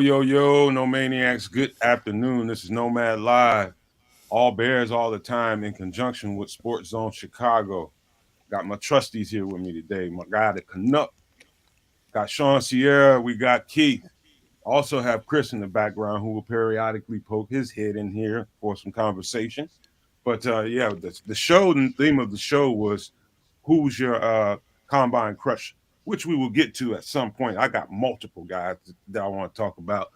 Yo, no maniacs. Good afternoon. This is Nomad Live. All Bears all the time in conjunction with Sports Zone Chicago. Got my trustees here with me today. My guy, the Canuck. Got Shawn Sierra. We got Keith. Also have Chris in the background who will periodically poke his head in here for some conversation. But yeah, the show and theme of the show was who's your combine crush, which we will get to at some point. I got multiple guys that I want to talk about.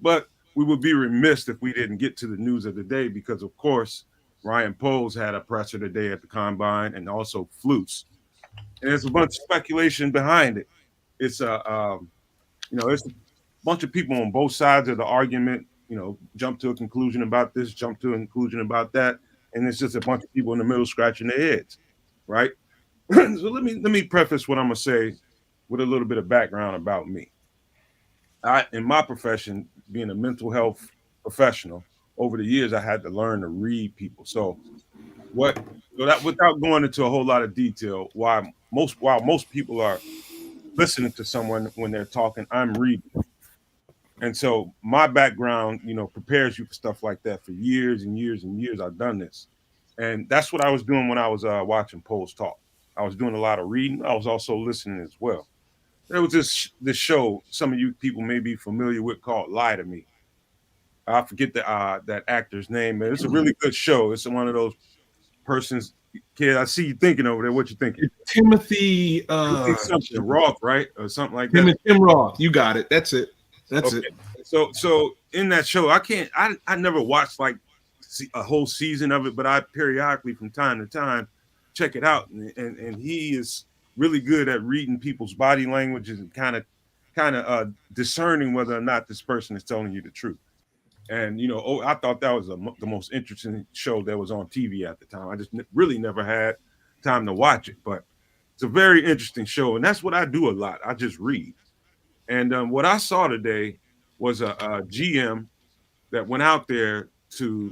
But we would be remiss if we didn't get to the news of the day because, of course, Ryan Poles had a presser today at the combine and also flutes. And there's a bunch of speculation behind it. It's it's a bunch of people on both sides of the argument. Jump to a conclusion about this, jump to a conclusion about that, and it's just a bunch of people in the middle scratching their heads, right? So let me preface what I'm gonna say with a little bit of background about me. In my profession, being a mental health professional, over the years I had to learn to read people. Without going into a whole lot of detail, while most people are listening to someone when they're talking, I'm reading. And so my background, prepares you for stuff like that for years and years and years. I've done this. And that's what I was doing when I was watching Poles talk. I was doing a lot of reading. I was also listening as well. There was this show some of you people may be familiar with called Lie to Me. I forget that actor's name. It's a really good show. It's one of those persons. Kid, I see you thinking over there. What you thinking? Timothy something Roth, right, or something like that. Tim Roth. You got it. That's it. That's okay. it. So in that show, I never watched like a whole season of it, but I periodically from time to time check it out, and he is really good at reading people's body languages and kind of discerning whether or not this person is telling you the truth. And I thought that was the most interesting show that was on TV at the time. I just really never had time to watch it, but it's a very interesting show, and that's what I do a lot. I just read. And what I saw today was a GM that went out there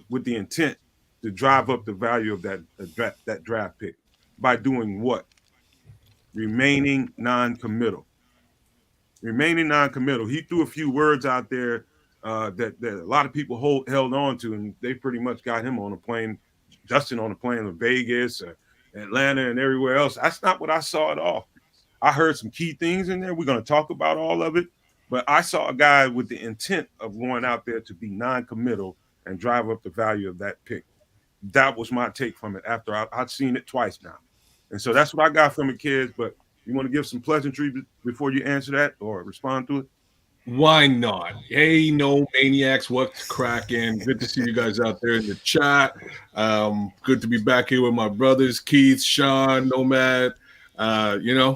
with the intent to drive up the value of that draft pick by doing what? Remaining non-committal. He threw a few words out there that a lot of people held on to, and they pretty much got him on a plane, Justin on a plane to Vegas or Atlanta and everywhere else. That's not what I saw at all. I heard some key things in there. We're going to talk about all of it, but I saw a guy with the intent of going out there to be non-committal and drive up the value of that pick. That was my take from it after I'd seen it twice now. And so that's what I got from it, kids. But you want to give some pleasantry before you answer that or respond to it? Why not? Hey, no maniacs, what's cracking? Good to see you guys out there in the chat. Good to be back here with my brothers, Keith, Shawn, Nomad. Let's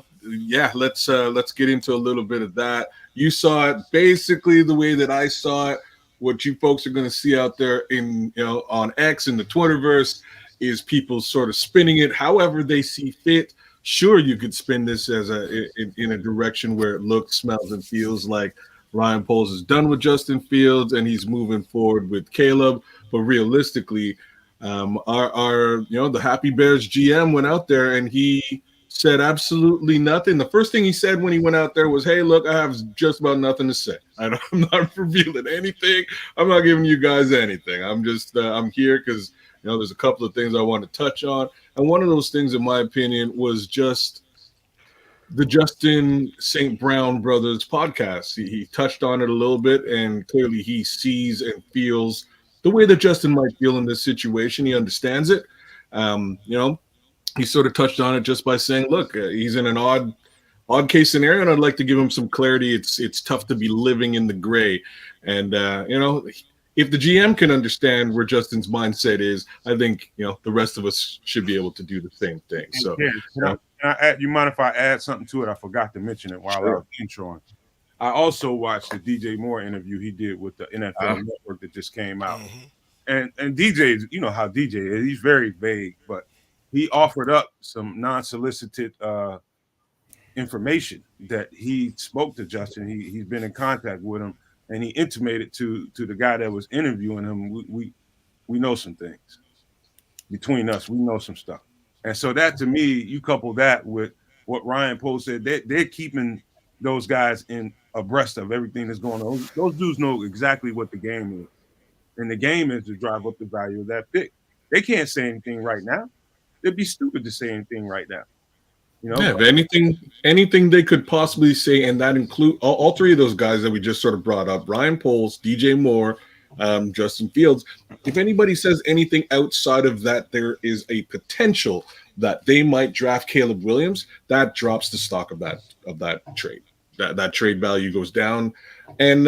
get into a little bit of that. You saw it basically the way that I saw it. What you folks are going to see out there on X in the Twitterverse is people sort of spinning it however they see fit. Sure, you could spin this as in a direction where it looks, smells, and feels like Ryan Poles is done with Justin Fields and he's moving forward with Caleb. But realistically, the Happy Bears GM went out there and he said absolutely nothing. The first thing he said when he went out there was, "Hey, look, I have just about nothing to say. I'm not revealing anything. I'm not giving you guys anything. I'm just I'm here because there's a couple of things I want to touch on." And one of those things, in my opinion, was just the Justin St. Brown Brothers podcast. He touched on it a little bit, and clearly he sees and feels the way that Justin might feel in this situation. He understands it. He sort of touched on it just by saying, look, he's in an odd case scenario, and I'd like to give him some clarity. It's tough to be living in the gray. And, if the GM can understand where Justin's mindset is, I think, the rest of us should be able to do the same thing. So, you mind if I add something to it? I forgot to mention it while I was introing. I also watched the DJ Moore interview he did with the NFL Network that just came out. And DJ, you know how DJ is. He's very vague, but he offered up some non-solicited information that he spoke to Justin. He's been in contact with him, and he intimated to the guy that was interviewing him, we know some things between us. We know some stuff. And so that, to me, you couple that with what Ryan Poles said, they're keeping those guys in abreast of everything that's going on. Those dudes know exactly what the game is, and the game is to drive up the value of that pick. They can't say anything right now. It'd be stupid to say anything right now, you know. Yeah, But if anything they could possibly say, and that include all three of those guys that we just sort of brought up: Ryan Poles, DJ Moore, Justin Fields. If anybody says anything outside of that, there is a potential that they might draft Caleb Williams. That drops the stock of that trade. That trade value goes down, and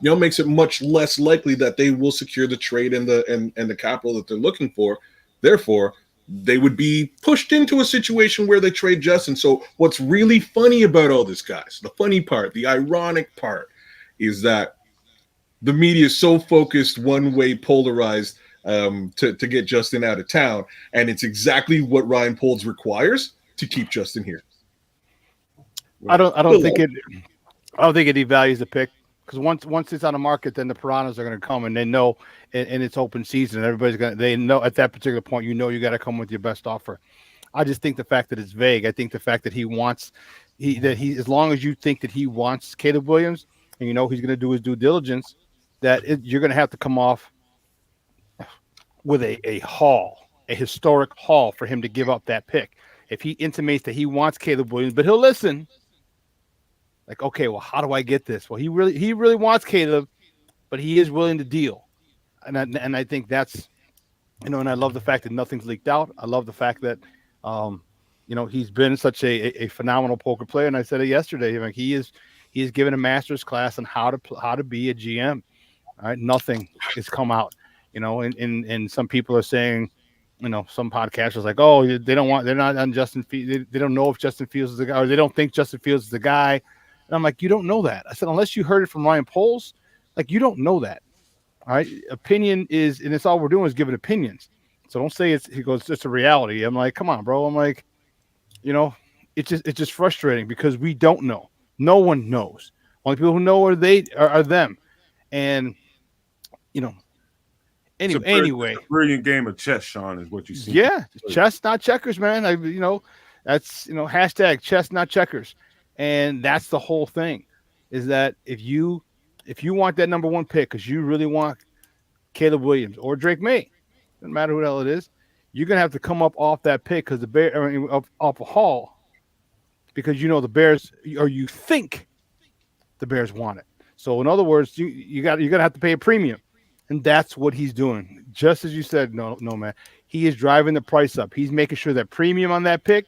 makes it much less likely that they will secure the trade and the capital that they're looking for. Therefore, they would be pushed into a situation where they trade Justin. So what's really funny about all this, guys, the funny part, the ironic part, is that the media is so focused one way, polarized, to get Justin out of town, and it's exactly what Ryan Poles requires to keep Justin here. I well, don't I don't think it I don't think it devalues the pick because once it's on the market, then the piranhas are going to come, and they know, and it's open season. Everybody's going to they know at that particular point. You got to come with your best offer. I just think the fact that it's vague. I think the fact that he wants he as long as you think that he wants Caleb Williams, and you know he's going to do his due diligence, you're going to have to come off with a historic haul for him to give up that pick. If he intimates that he wants Caleb Williams, but he'll listen, like, okay, well, how do I get this? Well, he really wants Caleb, but he is willing to deal, and I think that's and I love the fact that nothing's leaked out. I love the fact that um, he's been such a phenomenal poker player, and I said it yesterday. Like he is given a master's class on how to be a GM. All right, nothing has come out, and some people are saying. Some podcasters like, oh, they're not on Justin Fields. They don't know if Justin Fields is the guy, or they don't think Justin Fields is the guy. And I'm like, you don't know that. I said, unless you heard it from Ryan Poles, like you don't know that. All right. Opinion is, and it's all we're doing is giving opinions. So don't say he goes, it's a reality. I'm like, come on, bro. I'm like, you know, it's just frustrating because we don't know. No one knows. Only people who know are them. And, you know, it's anyway, a brilliant game of chess, Shawn, is what you seem to yeah, play. chess, not checkers, man. That's, hashtag chess, not checkers. And that's the whole thing is that if you want that number one pick, because you really want Caleb Williams or Drake May, doesn't matter who the hell it is, you're gonna have to come up off that pick because the bear, I mean, off a haul because the Bears, or you think the Bears want it. So in other words, you're gonna have to pay a premium, and that's what he's doing. Just as you said, no man, he is driving the price up. He's making sure that premium on that pick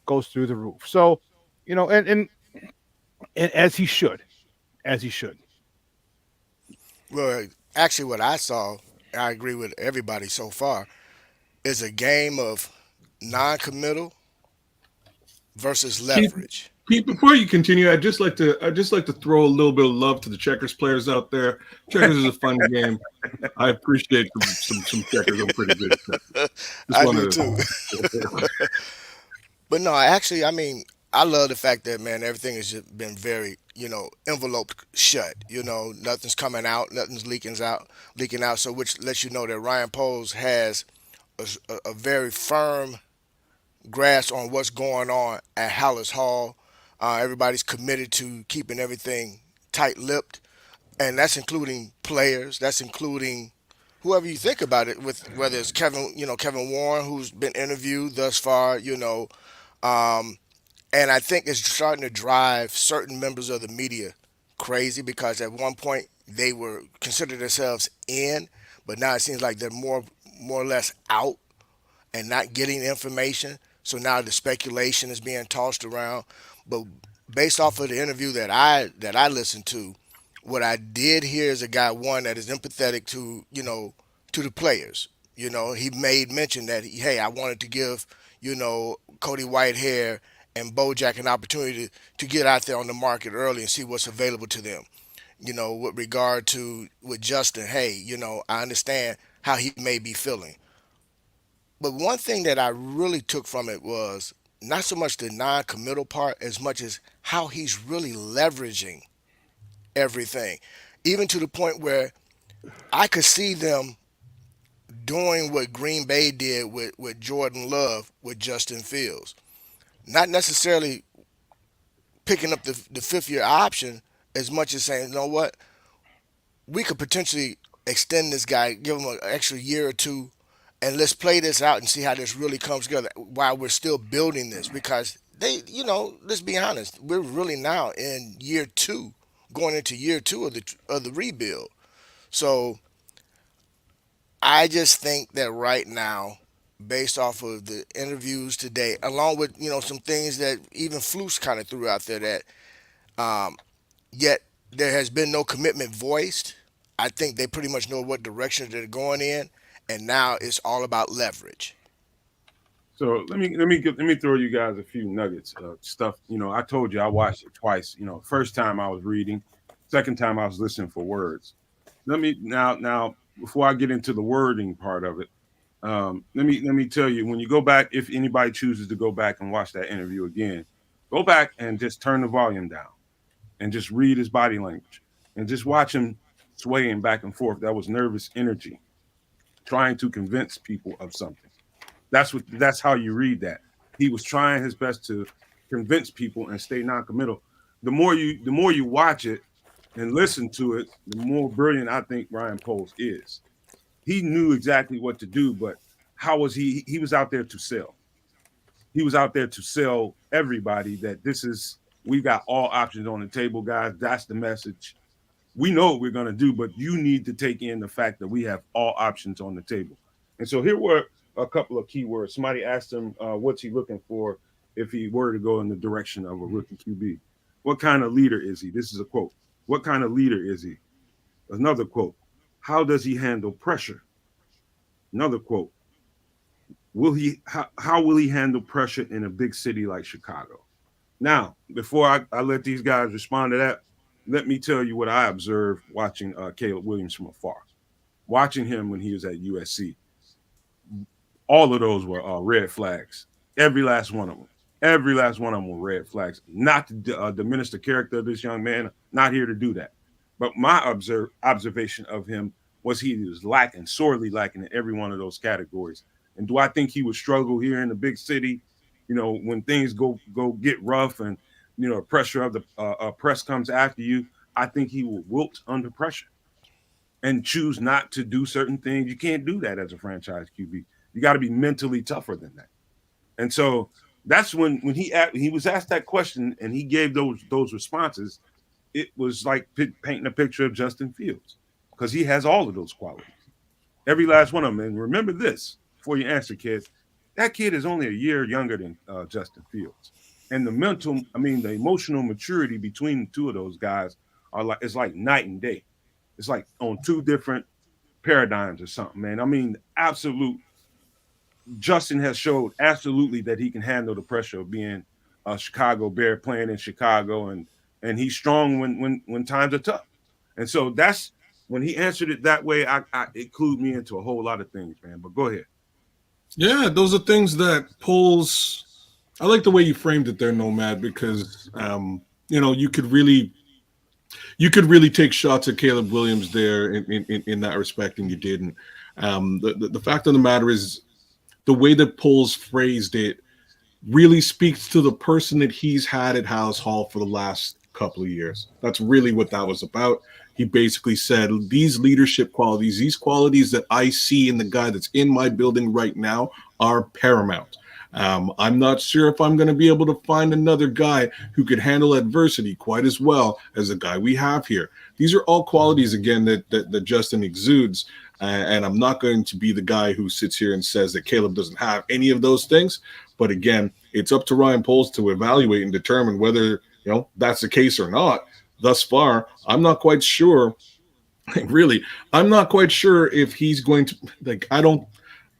goes through the roof. So, and as he should. Well, actually, what I saw, I agree with everybody so far, is a game of non-committal versus Keith, leverage. Pete, before you continue, I'd just like to throw a little bit of love to the checkers players out there. Checkers is a fun game. I appreciate some checkers. I'm pretty good at checkers. Just I do wanted too. to. But no, actually, I mean, I love the fact that, man, everything has just been very, enveloped shut. Nothing's coming out, nothing's leaking out. So which lets you know that Ryan Poles has a very firm grasp on what's going on at Hallis Hall. Everybody's committed to keeping everything tight-lipped, and that's including players. That's including whoever you think about it, with whether it's Kevin Warren, who's been interviewed thus far, um, and I think it's starting to drive certain members of the media crazy because at one point they were considered themselves in, but now it seems like they're more or less out and not getting information. So now the speculation is being tossed around. But based off of the interview that I listened to, what I did hear is a guy one that is empathetic to the players. He made mention that hey, I wanted to give Cody Whitehair and Bojack an opportunity to get out there on the market early and see what's available to them. With regard to with Justin, hey, I understand how he may be feeling. But one thing that I really took from it was not so much the non-committal part as much as how he's really leveraging everything, even to the point where I could see them doing what Green Bay did with Jordan Love with Justin Fields. Not necessarily picking up the fifth year option as much as saying, you know what, we could potentially extend this guy, give him an extra year or two, and let's play this out and see how this really comes together while we're still building this. Because they, let's be honest, we're really now in year two, going into year two of the rebuild. So I just think that right now, based off of the interviews today, along with some things that even Flus kind of threw out there, that yet there has been no commitment voiced. I think they pretty much know what direction they're going in, and now it's all about leverage. So let me throw you guys a few nuggets of stuff. I told you I watched it twice. First time I was reading, second time I was listening for words. Let me now before I get into the wording part of it, let me tell you, when you go back, if anybody chooses to go back and watch that interview again, go back and just turn the volume down and just read his body language and just watch him swaying back and forth. That was nervous energy, trying to convince people of something. That's how you read that. He was trying his best to convince people and stay non-committal. The more you watch it and listen to it, the more brilliant I think Ryan Poles is. He knew exactly what to do, but how was he was out there to sell. He was out there to sell everybody that we got all options on the table, guys. That's the message. We know what we're going to do, but you need to take in the fact that we have all options on the table. And so here were a couple of keywords. Somebody asked him, what's he looking for if he were to go in the direction of a rookie QB? What kind of leader is he? This is a quote. What kind of leader is he? Another quote. How does he handle pressure? Another quote. How will he handle pressure in a big city like Chicago? Now, before I let these guys respond to that, let me tell you what I observed watching Caleb Williams from afar. Watching him when he was at USC, all of those were red flags. Every last one of them. Every last one of them were red flags. Not to diminish the character of this young man. Not here to do that. But my observation of him was he was sorely lacking in every one of those categories. And do I think he would struggle here in the big city? When things go get rough and pressure of the press comes after you, I think he will wilt under pressure and choose not to do certain things. You can't do that as a franchise QB. You got to be mentally tougher than that. And so that's when he was asked that question and he gave those responses. It was like painting a picture of Justin Fields, because he has all of those qualities, every last one of them. And remember this before you answer, kids. That kid is only a year younger than Justin Fields, and the emotional maturity between the two of those guys it's like night and day. It's like on two different paradigms or something, man. I mean, absolute. Justin has showed absolutely that he can handle the pressure of being a Chicago Bear playing in Chicago, and he's strong when times are tough. And so that's when he answered it that way. It clued me into a whole lot of things, man. But go ahead. Yeah, those are things that pulls. I like the way you framed it there, Nomad, because you could really take shots at Caleb Williams there in that respect, and you didn't. The fact of the matter is, the way that Poles phrased it really speaks to the person that he's had at House Hall for the last couple of years. That's really what that was about. He basically said, these leadership qualities, these qualities that I see in the guy that's in my building right now are paramount. I'm not sure if I'm going to be able to find another guy who could handle adversity quite as well as the guy we have here. These are all qualities, again, that Justin exudes. And I'm not going to be the guy who sits here and says that Caleb doesn't have any of those things. But again, it's up to Ryan Poles to evaluate and determine whether that's the case or not. Thus far, I'm not quite sure. Really, I'm not quite sure if he's going to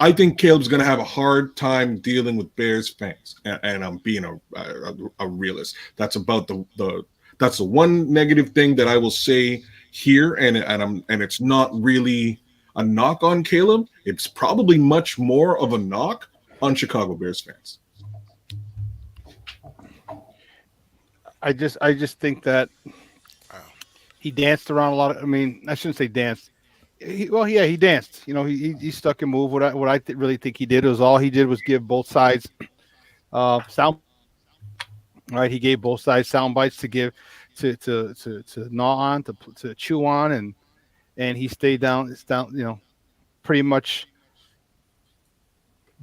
I think Caleb's going to have a hard time dealing with Bears fans, and I'm being a realist. That's about that's the one negative thing that I will say here, and it's not really a knock on Caleb. It's probably much more of a knock on Chicago Bears fans. I just think that he danced around a lot. I mean, I shouldn't say danced. He danced. He stuck and moved. What I really think he did was all he did was give both sides sound. Right, he gave both sides sound bites to gnaw on, to chew on, and he stayed down. It's down, pretty much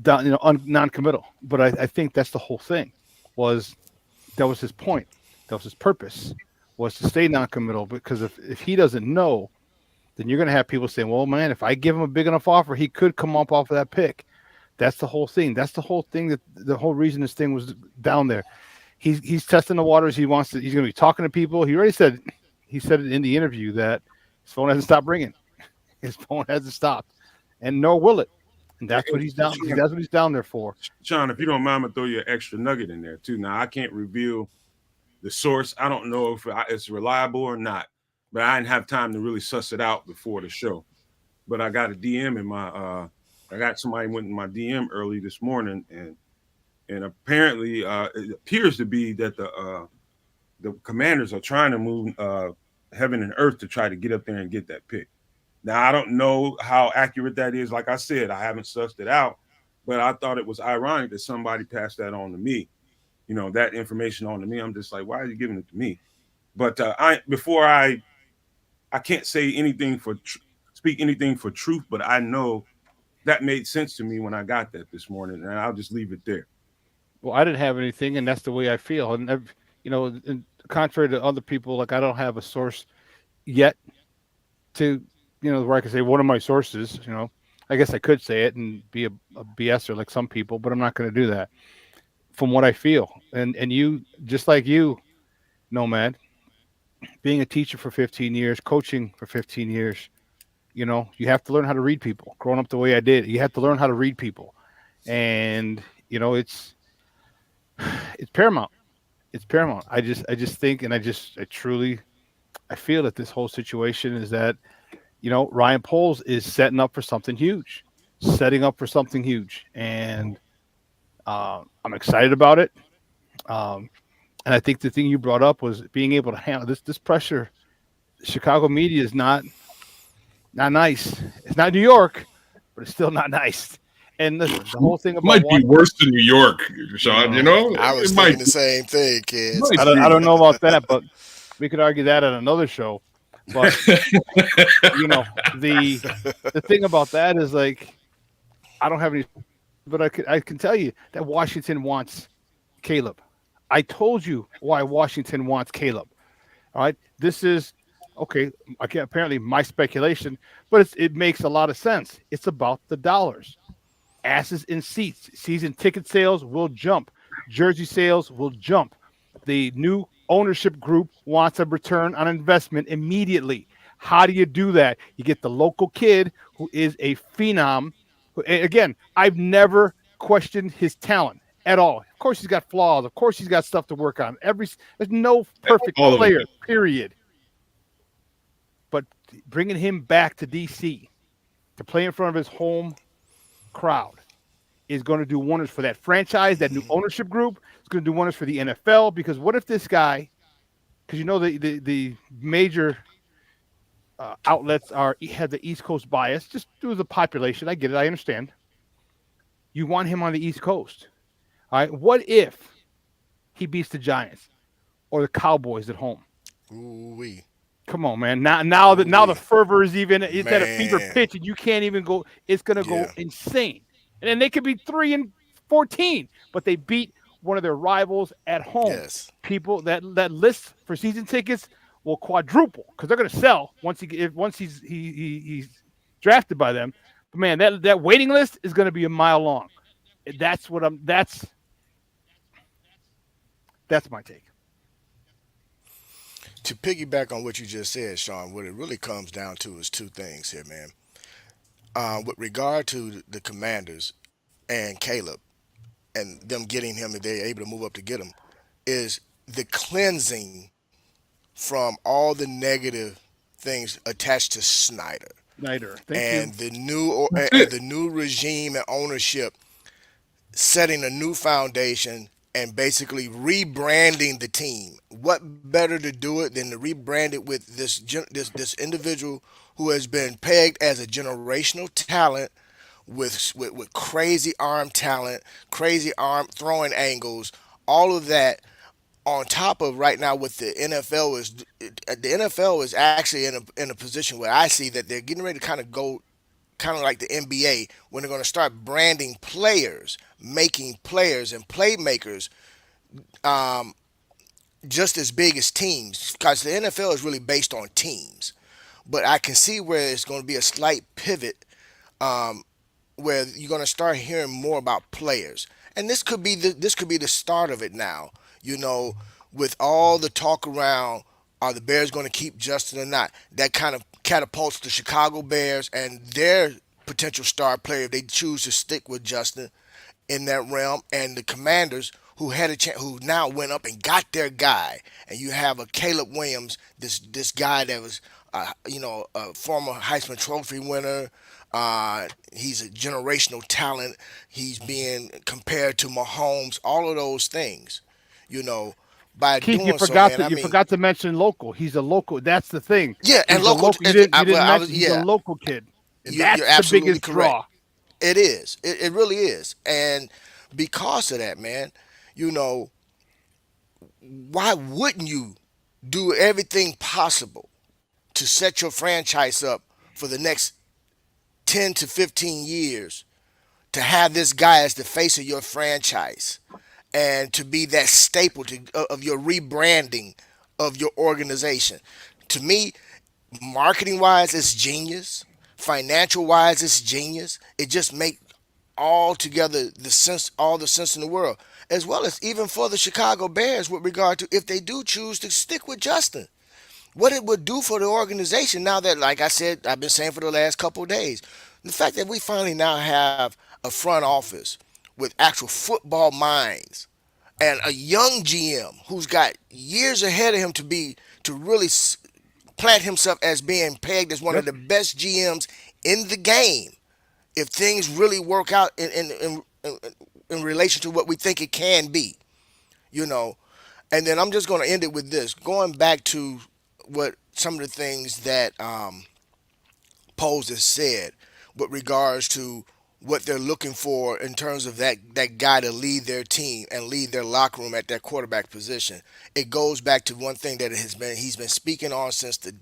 down, non-committal. But I think that's the whole thing. Was that was his point? That was his purpose, was to stay non-committal, because if he doesn't know, then you're going to have people saying, well, man, if I give him a big enough offer, he could come up off of that pick. That's the whole thing. That's the whole thing. That the whole reason this thing was down there. He's testing the waters. He's going to be talking to people. He said it in the interview that his phone hasn't stopped ringing. His phone hasn't stopped, and nor will it. And that's what he's down. That's what he's down there for. Sean, if you don't mind, I'm gonna throw you an extra nugget in there too. Now I can't reveal the source. I don't know if it's reliable or not, but I didn't have time to really suss it out before the show. But I got a DM in my I got somebody went in my DM early this morning, and apparently it appears to be that the Commanders are trying to move heaven and earth to try to get up there and get that pick. Now I don't know how accurate that is. Like I said, I haven't sussed it out, but I thought it was ironic that somebody passed that on to me. That information on to me. I'm just like, why are you giving it to me? But I can't say anything speak anything for truth, but I know that made sense to me when I got that this morning, and I'll just leave it there. Well, I didn't have anything, and that's the way I feel. And and contrary to other people, like, I don't have a source yet to, where I can say one of my sources. I guess I could say it and be a BSer like some people, but I'm not going to do that. From what I feel, and you, just like you, Nomad, being a teacher for 15 years, coaching for 15 years, you have to learn how to read people. Growing up the way I did, you have to learn how to read people, and it's paramount. It's paramount. I just think, and I feel that this whole situation is that, Ryan Poles is setting up for something huge, and I'm excited about it. Um, and I think the thing you brought up was being able to handle this pressure. Chicago media is not nice. It's not New York, but it's still not nice. And listen, the whole thing about might be worse than New York, Sean. I was thinking the same thing, kids. I don't know about that, but we could argue that at another show. But the thing about that is, like, I don't have any, but I can tell you that Washington wants Caleb. I told you why Washington wants Caleb. All right, this is okay. Apparently my speculation, but it makes a lot of sense. It's about the dollars. Asses in seats. Season ticket sales will jump. Jersey sales will jump. The new ownership group wants a return on investment immediately. How do you do that? You get the local kid who is a phenom. Again, I've never questioned his talent at all. Of course, he's got flaws. Of course, he's got stuff to work on. There's no perfect player, period. But bringing him back to DC to play in front of his home crowd is going to do wonders for that franchise, that new ownership group. It's going to do wonders for the NFL, because what if this guy, because the major outlets have the East Coast bias, just due to the population. I get it. I understand. You want him on the East Coast. All right. What if he beats the Giants or the Cowboys at home? Ooh-wee. Come on, man. Now the fervor is it's at a fever pitch, and you can't even go. It's going to go insane. And then they could be 3-14, but they beat one of their rivals at home. Yes. People that list for season tickets will quadruple because they're going to sell once he's drafted by them. But man, that waiting list is going to be a mile long. That's my take. To piggyback on what you just said, Sean, what it really comes down to is two things here, man. With regard to the Commanders and Caleb and them getting him, if they're able to move up to get him, is the cleansing from all the negative things attached to Snyder. Thank you. The new regime and ownership setting a new foundation and basically rebranding the team. What better to do it than to rebrand it with this individual who has been pegged as a generational talent with crazy arm talent, crazy arm throwing angles, all of that, On top of right now, what the NFL is actually in a position where I see that they're getting ready to kind of go kind of like the NBA when they're going to start branding players, making players and playmakers um, just as big as teams because the NFL is really based on teams. But I can see where it's going to be a slight pivot um, where you're going to start hearing more about players, and this could be the start of it now. You know, with all the talk around, are the Bears going to keep Justin or not? That kind of catapults the Chicago Bears and their potential star player if they choose to stick with Justin in that realm, and the Commanders who had a chance, who now went up and got their guy, and you have a Caleb Williams, this guy that was, a former Heisman Trophy winner. He's a generational talent. He's being compared to Mahomes. All of those things, you know. By Keith, doing so, man, I you mean, forgot to mention local. He's a local. That's the thing. yeah, and He's a local. local. You didn't I was, mention he's a yeah, local kid, and you're that's the absolutely biggest correct. draw. It is. It really is. And because of that, man, you know, why wouldn't you do everything possible to set your franchise up for the next 10 to 15 years to have this guy as the face of your franchise and to be that staple of your rebranding of your organization? To me, marketing wise, it's genius. Financial wise, it's genius. It just make all the sense in the world, as well as even for the Chicago Bears with regard to if they do choose to stick with Justin, what it would do for the organization now that, like I said, I've been saying for the last couple of days, the fact that we finally now have a front office with actual football minds and a young GM who's got years ahead of him to really plant himself as being pegged as one of Yep. the best GMs in the game if things really work out in relation to what we think it can be, you know. And then I'm just going to end it with this, going back to what some of the things that Pose has said with regards to what they're looking for in terms of that guy to lead their team and lead their locker room at that quarterback position. It goes back to one thing that he's been speaking on since the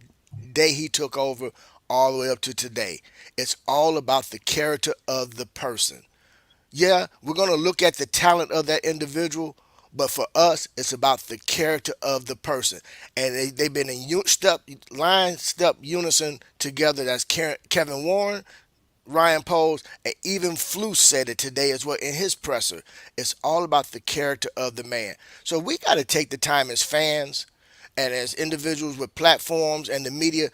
day he took over all the way up to today. It's all about the character of the person. Yeah, we're going to look at the talent of that individual, but for us, it's about the character of the person. And they've been in step unison together. That's Kevin Warren, Ryan Poles, and even Flu said it today as well in his presser. It's all about the character of the man. So we got to take the time as fans and as individuals with platforms and the media,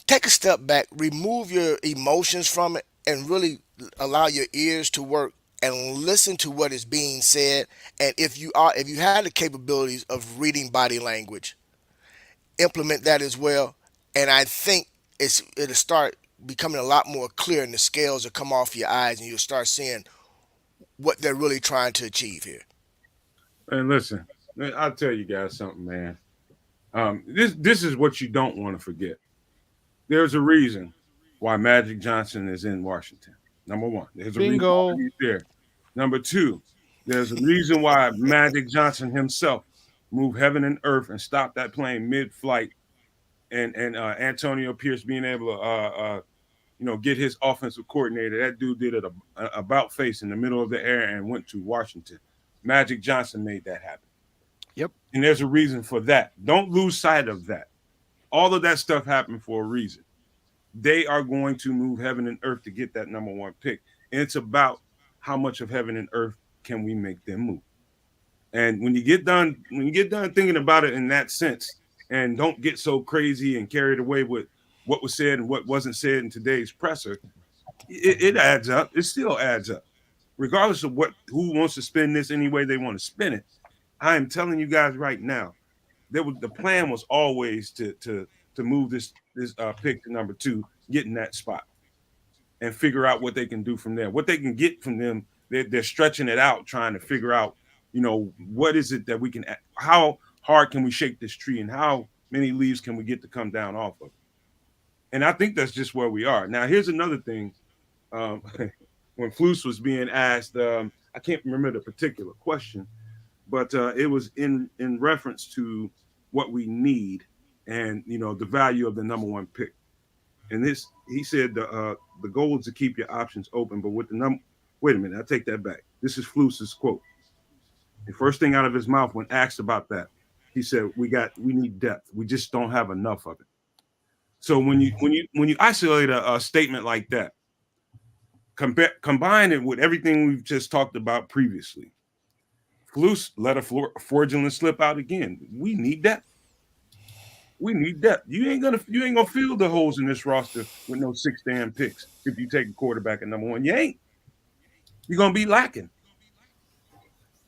take a step back, remove your emotions from it, and really allow your ears to work and listen to what is being said. And if you have the capabilities of reading body language, implement that as well. And I think it'll start becoming a lot more clear, and the scales will come off your eyes, and you'll start seeing what they're really trying to achieve here. And listen, I'll tell you guys something, man. This is what you don't want to forget. There's a reason why Magic Johnson is in Washington. Number one, there's a reason why Bingo. he's there. Number two, there's a reason why Magic Johnson himself moved heaven and earth and stopped that plane mid-flight, and Antonio Pierce being able to get his offensive coordinator. That dude did it about face in the middle of the air and went to Washington. Magic Johnson made that happen, Yep. and there's a reason for that. Don't lose sight of that. All of that stuff happened for a reason. They are going to move heaven and earth to get that number one pick. And it's about how much of heaven and earth can we make them move. And when you get done thinking about it in that sense, and don't get so crazy and carried away with what was said and what wasn't said in today's presser, it adds up. It still adds up. Regardless of who wants to spin this any way they want to spin it. I am telling you guys right now, the plan was always to move this pick to number two, get in that spot, and figure out what they can do from there. What they can get from them, they're stretching it out, trying to figure out, what is it that we can, how hard can we shake this tree, and how many leaves can we get to come down off of it. And I think that's just where we are. Now, here's another thing. Um, when Flus was being asked, I can't remember the particular question, but it was in reference to what we need, and the value of the number one pick. And this, he said, the goal is to keep your options open, but with the number. Wait a minute, I take that back. This is Fluce's quote. The first thing out of his mouth when asked about that, he said, we need depth. We just don't have enough of it." So when you isolate a statement like that, combine it with everything we've just talked about previously, Flus let a fraudulent slip out again. We need that. We need depth. You ain't gonna fill the holes in this roster with no six damn picks if you take a quarterback at number one. You ain't. You're gonna be lacking.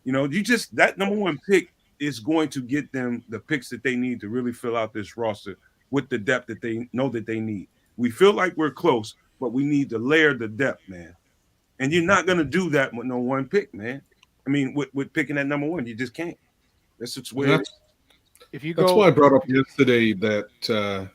You just that number one pick is going to get them the picks that they need to really fill out this roster with the depth that they know that they need. We feel like we're close, but we need to layer the depth, man. And you're not gonna do that with no one pick, man. I mean, with picking at number one, you just can't. That's just where it is. That's If you that's why go, I brought up yesterday that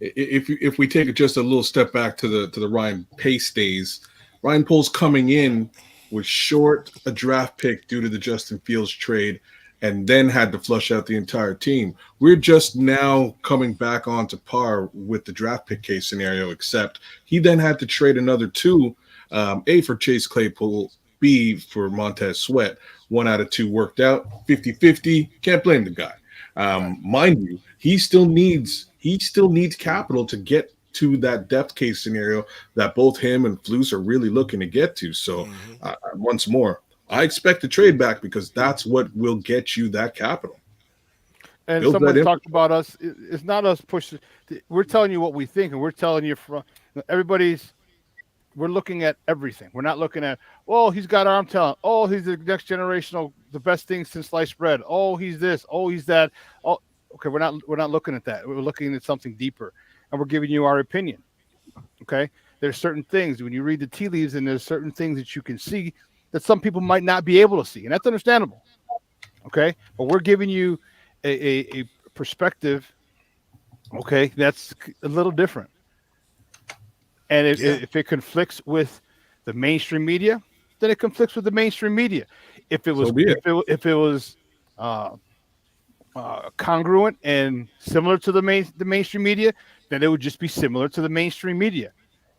if we take it just a little step back to the Ryan Pace days, Ryan Poles coming in was short a draft pick due to the Justin Fields trade, and then had to flush out the entire team. We're just now coming back onto par with the draft pick case scenario, except he then had to trade another two, A for Chase Claypool, B for Montez Sweat. One out of two worked out, 50-50. Can't blame the guy. Right. Mind you, he still needs capital to get to that depth case scenario that both him and Flus are really looking to get to. So Hmm. once more, I expect to trade back because that's what will get you that capital. and Build that someone in. talked about us. It's not us pushing. We're telling you what we think, and we're telling you from everybody's. We're looking at everything. We're not looking at, oh, he's got arm talent. Oh, he's the next generational, the best thing since sliced bread. Oh, he's this. Oh, he's that. Oh, okay. We're not looking at that. We're looking at something deeper, and we're giving you our opinion. Okay. There's certain things when you read the tea leaves, and there's certain things that you can see that some people might not be able to see, and that's understandable. Okay, but we're giving you a perspective. Okay, that's a little different, and Yeah. if it conflicts with the mainstream media, then it conflicts with the mainstream media. If it So was be it. if it was uh, congruent and similar to the mainstream media, then it would just be similar to the mainstream media.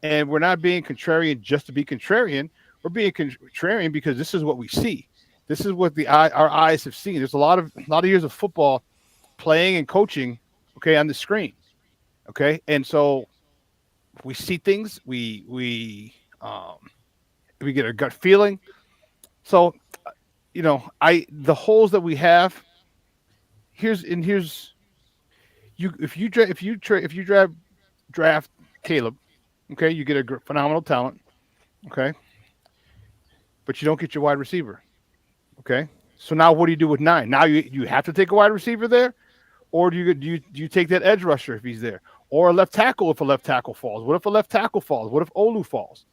And we're not being contrarian just to be contrarian. We're being contrarian because this is what we see. This is what our eyes have seen. There's a lot of years of football playing and coaching, okay, on the screen, okay, and so we see things, we get a gut feeling. So I the holes that we have here's you if you draft Caleb, okay, you get a phenomenal talent, okay, but you don't get your wide receiver, okay. So now what do you do with nine? Now you have to take a wide receiver there, or do you take that edge rusher if he's there, or a left tackle if a left tackle falls? What if a left tackle falls? What if Olu falls?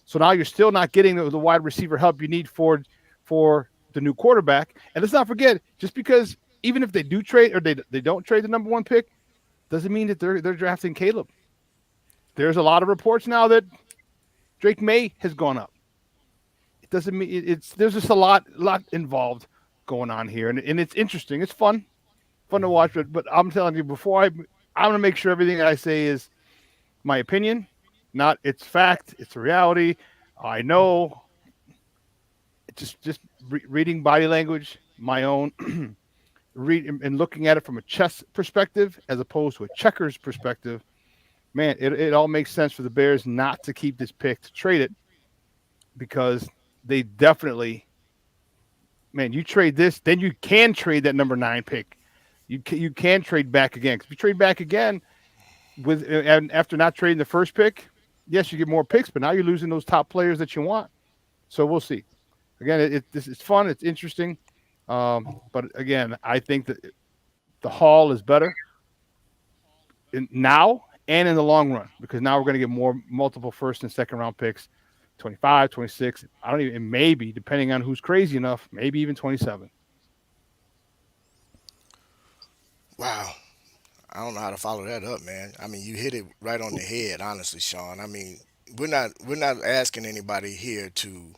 So now you're still not getting the wide receiver help you need for the new quarterback. And let's not forget, just because even if they do trade or they don't trade the number one pick, doesn't mean that they're drafting Caleb. There's a lot of reports now that Drake May has gone up. It doesn't mean it's there's just a lot involved going on here, and it's interesting. It's fun to watch. But I'm telling you, I'm gonna make sure everything that I say is my opinion, not it's fact. It's a reality. I know. Just reading body language, my own read and looking at it from a chess perspective as opposed to a checkers perspective. Man, it all makes sense for the Bears not to keep this pick to trade it because they definitely, man, you trade this, then you can trade that number nine pick. You can trade back again because if you trade back again with and after not trading the first pick, yes, you get more picks, but now you're losing those top players that you want. So we'll see. Again, this is fun. It's interesting. But again, I think that the haul is better now and in the long run because now we're going to get more multiple first and second round picks 25, 26. I don't even, maybe, depending on who's crazy enough, maybe even 27. Wow. I don't know how to follow that up, man. I mean, you hit it right on the head, honestly, Sean. I mean, we're not asking anybody here to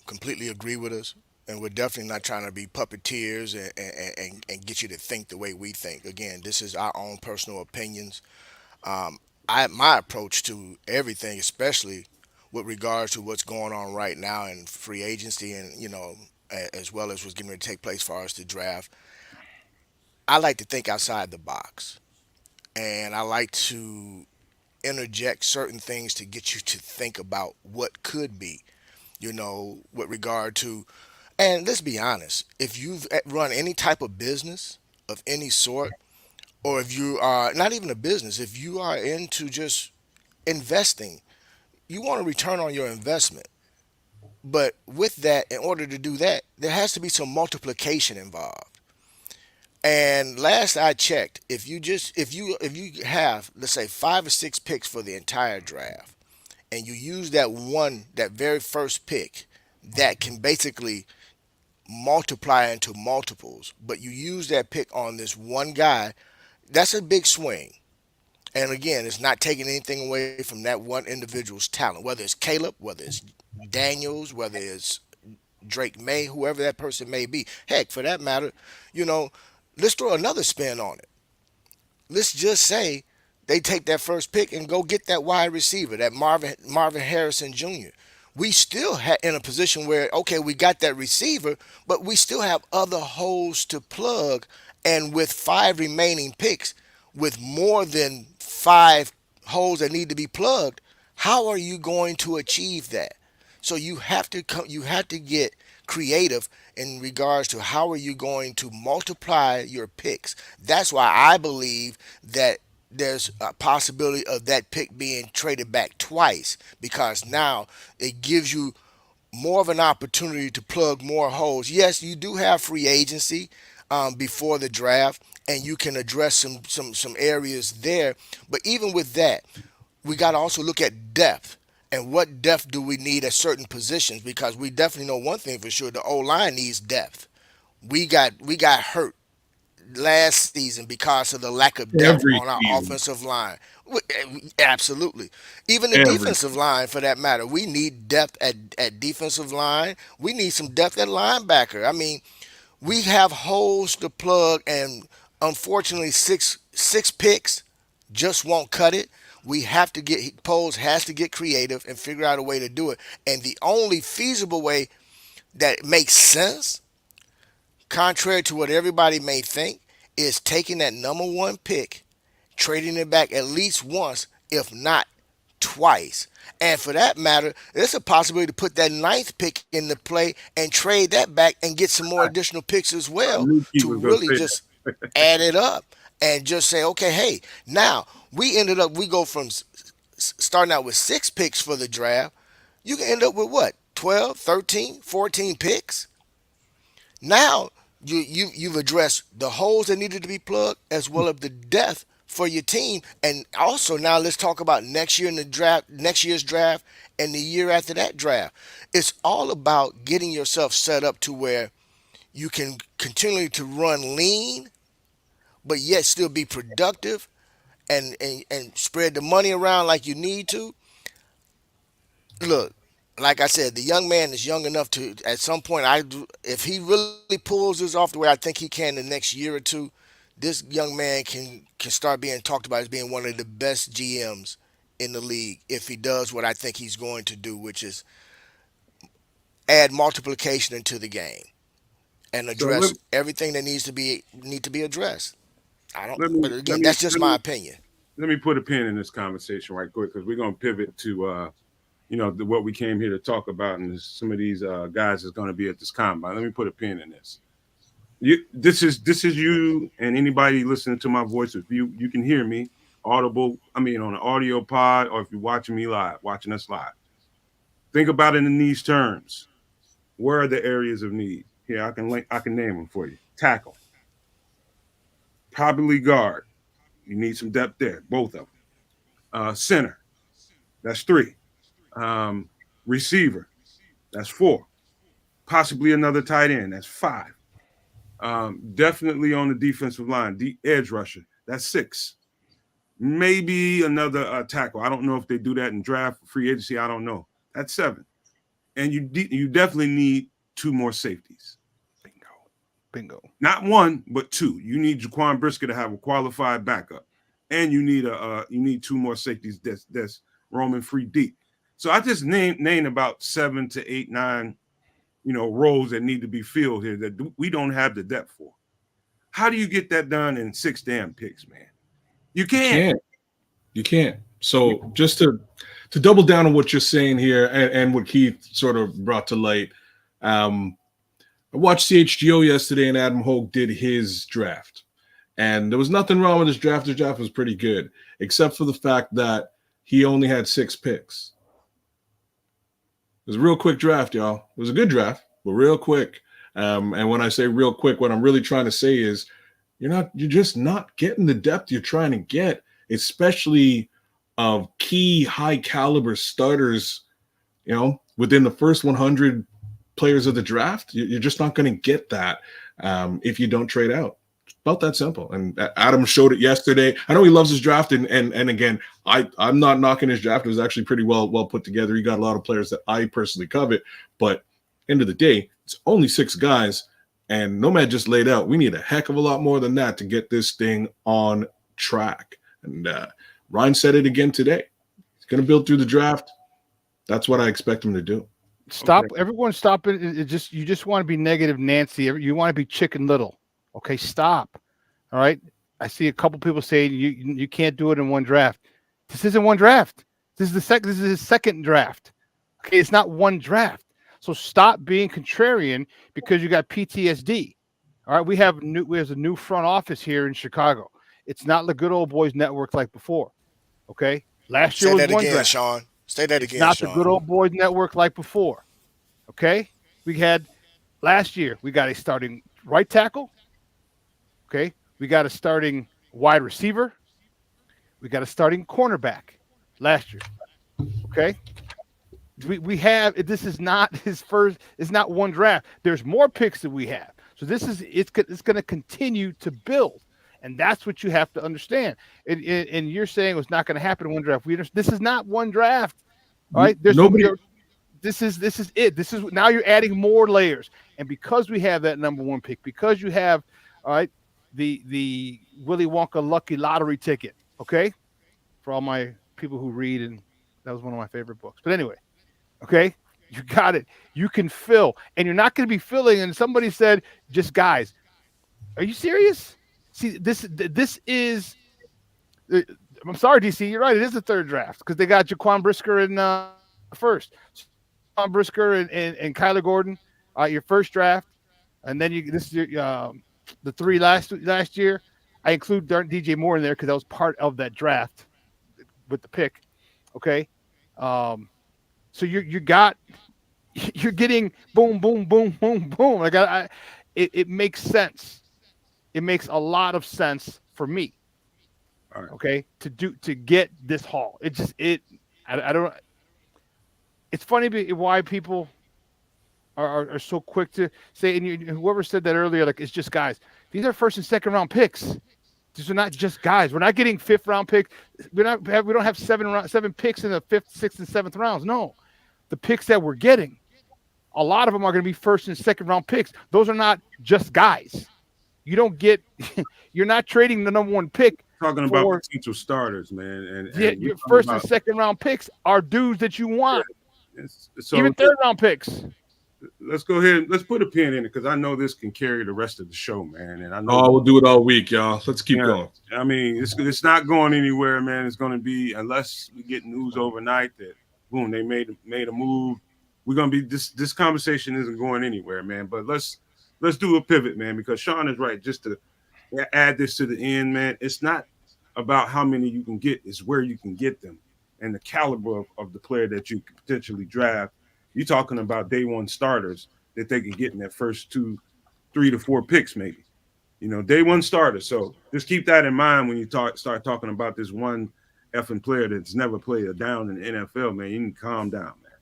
completely agree with us. And we're definitely not trying to be puppeteers and get you to think the way we think. Again, this is our own personal opinions. Um, my approach to everything, especially with regards to what's going on right now in free agency, and as well as what's getting ready to take place for us to draft. I like to think outside the box, and I like to interject certain things to get you to think about what could be. With regard to, and let's be honest, if you've run any type of business of any sort, or if you are not even a business, if you are into just investing, you want a return on your investment. But with that, in order to do that, there has to be some multiplication involved. And last I checked, if you have, let's say, 5 or 6 picks for the entire draft, and you use that very first pick, that can basically multiply into multiples, but you use that pick on this one guy, that's a big swing. And again, it's not taking anything away from that one individual's talent, whether it's Caleb, whether it's Daniels, whether it's Drake May, whoever that person may be. Heck, for that matter, you know, let's throw another spin on it. Let's just say they take that first pick and go get that wide receiver, that Marvin Harrison Jr. We still in a position where, okay, we got that receiver, but we still have other holes to plug. And with 5 remaining picks, with more than 5 holes that need to be plugged, how are you going to achieve that? So you have to get creative in regards to how are you going to multiply your picks. That's why I believe that there's a possibility of that pick being traded back twice, because now it gives you more of an opportunity to plug more holes. Yes, you do have free agency before the draft, and you can address some areas there. But even with that, we got to also look at depth, and what depth do we need at certain positions, because we definitely know one thing for sure: the O line needs depth. We got hurt last season because of the lack of depth Every on our season, offensive line. Absolutely. Even the every defensive line, for that matter. We need depth at defensive line. We need some depth at linebacker. I mean, we have holes to plug, and unfortunately, six picks just won't cut it. We have to get Poles has to get creative and figure out a way to do it. And the only feasible way that makes sense, contrary to what everybody may think, is taking that number one pick, trading it back at least once, if not twice. And for that matter, there's a possibility to put that ninth pick into play and trade that back and get some more additional picks as I well, knew he to was going to really say just add it up and just say, okay, hey, now we go from starting out with 6 picks for the draft. You can end up with what, 12, 13, 14 picks? Now you've addressed the holes that needed to be plugged, as well as the depth for your team. And also, now let's talk about next year in the draft, next year's draft, and the year after that draft. It's all about getting yourself set up to where you can continue to run lean, but yet still be productive, and spread the money around like you need to. Look, like I said, the young man is young enough to, at some point, if he really pulls this off the way I think he can the next year or two, this young man can start being talked about as being one of the best GMs in the league if he does what I think he's going to do, which is add multiplication into the game and So let, address everything that need to be addressed. I don't, let but me let again, me that's just let my me opinion. let me put a pin in this conversation right quick because we're gonna pivot to what we came here to talk about, and some of these guys is gonna be at this combine. Let me put a pin in this. This is you and anybody listening to my voice. If you can hear me, audible. I mean, on an audio pod, or if you're watching me live, watching us live. Think about it in these terms. Where are the areas of need? Here, I can name them for you. Tackle, probably guard. You need some depth there, both of them. Center, that's three. Um, Receiver, that's four. Possibly another tight end, that's five. Definitely on the defensive line, the edge rusher, that's six. Maybe another tackle. I don't know if they do that in draft free agency. I don't know. That's seven. And you definitely need 2 more safeties. Bingo. Not 1, but 2. You need Jaquan Brisker to have a qualified backup, and you need 2 more safeties that's roaming free deep. So I just named about 7 to 8, 9, roles that need to be filled here that we don't have the depth for. How do you get that done in 6 damn picks, man? You can't. You can't. So just to double down on what you're saying here and what Keith sort of brought to light, I watched CHGO yesterday and Adam Hogue did his draft. And there was nothing wrong with his draft. His draft was pretty good, except for the fact that he only had 6 picks. It was a real quick draft, y'all. It was a good draft, but real quick. And when I say real quick, what I'm really trying to say is you're just not getting the depth you're trying to get, especially of key high caliber starters, within the first 100 players of the draft. You're just not going to get that if you don't trade out. It's about that simple. And Adam showed it yesterday. I know he loves his draft, and again, I'm not knocking his draft. It was actually pretty well put together. He got a lot of players that I personally covet, but end of the day, it's only 6 guys, and Nomad just laid out. We need a heck of a lot more than that to get this thing on track. And Ryan said it again today. He's going to build through the draft. That's what I expect him to do. Stop. Okay. Everyone stop it. You just want to be negative Nancy. You want to be Chicken Little. Okay, stop. All right. I see a couple people saying you can't do it in one draft. This isn't one draft. This is his second draft. Okay, it's not one draft. So stop being contrarian because you got PTSD. All right, we have a new front office here in Chicago. It's not the good old boys network like before. Okay, last year was one draft. Sean. Say that again, not Sean. The good old boys network like before. Okay, we had last year. We got a starting right tackle. Okay, we got a starting wide receiver. We got a starting cornerback last year. Okay. We have, this is not his first, it's not one draft. There's more picks that we have. So it's going to continue to build. And that's what you have to understand. And you're saying it's not going to happen in one draft. This is not one draft. All right. This is it. This is now you're adding more layers. And because we have that number 1 pick, because you have, all right, the Willy Wonka lucky lottery ticket. Okay. For all my people who read, and that was one of my favorite books. But anyway. Okay, you got it. You can fill, and you're not going to be filling. And somebody said, "Just guys." Are you serious? See, this is. I'm sorry, DC. You're right. It is the 3rd draft because they got Jaquan Brisker in first. Jaquan Brisker and Kyler Gordon, your first draft, and then this is your the 3 last year. I include DJ Moore in there because that was part of that draft with the pick. Okay. So you're getting boom, boom, boom, boom, boom. Like it makes sense. It makes a lot of sense for me. All right. Okay, to get this haul. I don't. It's funny why people are so quick to say. And whoever said that earlier, like it's just guys. These are 1st and 2nd round picks. These are not just guys. We're not getting 5th round picks. We don't have 7 picks in the 5th, 6th, and 7th rounds. No. The picks that we're getting, a lot of them are going to be 1st and 2nd round picks. Those are not just guys. You don't get, you're not trading the number 1 pick. Talking about potential starters, man. And your 1st and 2nd round picks are dudes that you want. So even 3rd round picks. Let's go ahead. Let's put a pin in it because I know this can carry the rest of the show, man. And I know we'll do it all week, y'all. Let's keep going. I mean, it's not going anywhere, man. It's going to be unless we get news overnight that boom, they made a move. We're gonna be this conversation isn't going anywhere, man. But let's do a pivot, man, because Shawn is right. Just to add this to the end, man, it's not about how many you can get, it's where you can get them and the caliber of the player that you could potentially draft. You're talking about day 1 starters that they can get in that first 2, 3 to 4 picks, maybe. Day 1 starters. So just keep that in mind when you start talking about this one effing player that's never played a down in the NFL, man. You can calm down, man.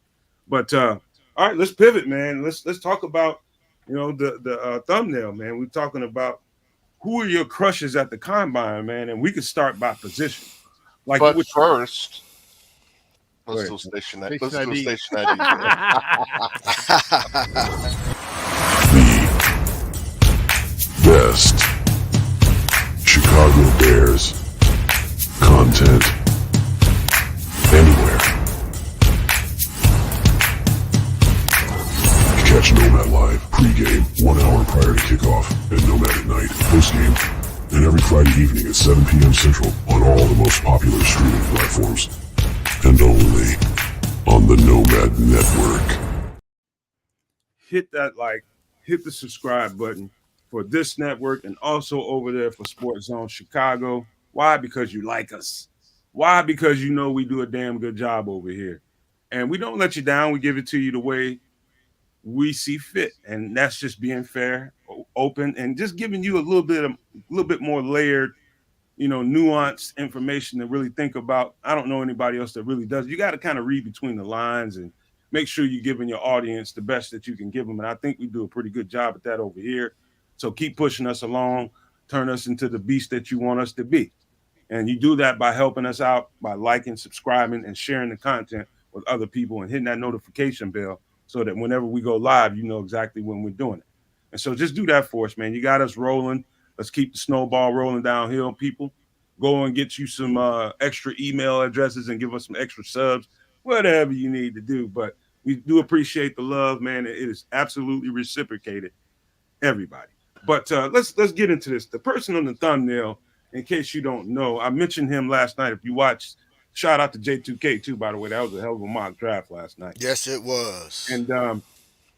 But all right, let's pivot, man. Let's talk about the thumbnail, man. We're talking about who are your crushes at the combine, man, and we could start by position. But first, let's do station ID. content anywhere. Catch Nomad live pregame 1 hour prior to kickoff, and Nomad at night postgame, and every Friday evening at 7 p.m. Central on all the most popular streaming platforms, and only on the Nomad Network. Hit that like, hit the subscribe button for this network and also over there for Sports Zone Chicago. Why? Because you like us. Why? Because you know we do a damn good job over here. And we don't let you down. We give it to you the way we see fit. And that's just being fair, open, and just giving you a little bit more layered, nuanced information to really think about. I don't know anybody else that really does. You got to kind of read between the lines and make sure you're giving your audience the best that you can give them. And I think we do a pretty good job at that over here. So keep pushing us along, turn us into the beast that you want us to be. And you do that by helping us out, by liking, subscribing, and sharing the content with other people and hitting that notification bell so that whenever we go live, you know exactly when we're doing it. And so just do that for us, man. You got us rolling. Let's keep the snowball rolling downhill, people. Go and get you some extra email addresses and give us some extra subs, whatever you need to do. But we do appreciate the love, man. It is absolutely reciprocated, everybody. But let's get into this. The person on the thumbnail, in case you don't know, I mentioned him last night. If you watched, shout out to J2K too, by the way. That was a hell of a mock draft last night. Yes, it was. And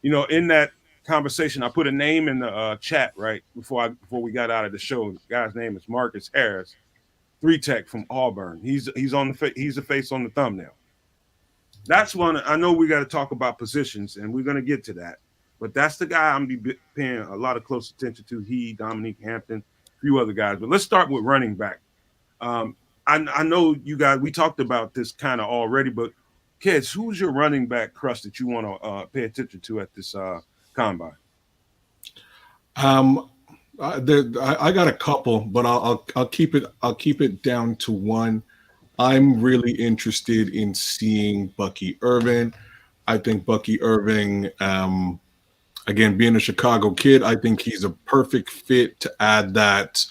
in that conversation, I put a name in the chat right before we got out of the show. The guy's name is Marcus Harris, 3-tech from Auburn. He's he's the face on the thumbnail. That's one. I know we got to talk about positions, and we're going to get to that. But that's the guy I'm be paying a lot of close attention to. He, Dominique Hampton, a few other guys. But let's start with running back. I know you guys. We talked about this kind of already, but kids, who's your running back crush that you want to pay attention to at this combine? I got a couple, but I'll keep it down to one. I'm really interested in seeing Bucky Irving. I think Bucky Irving, again, being a Chicago kid, I think he's a perfect fit to add that,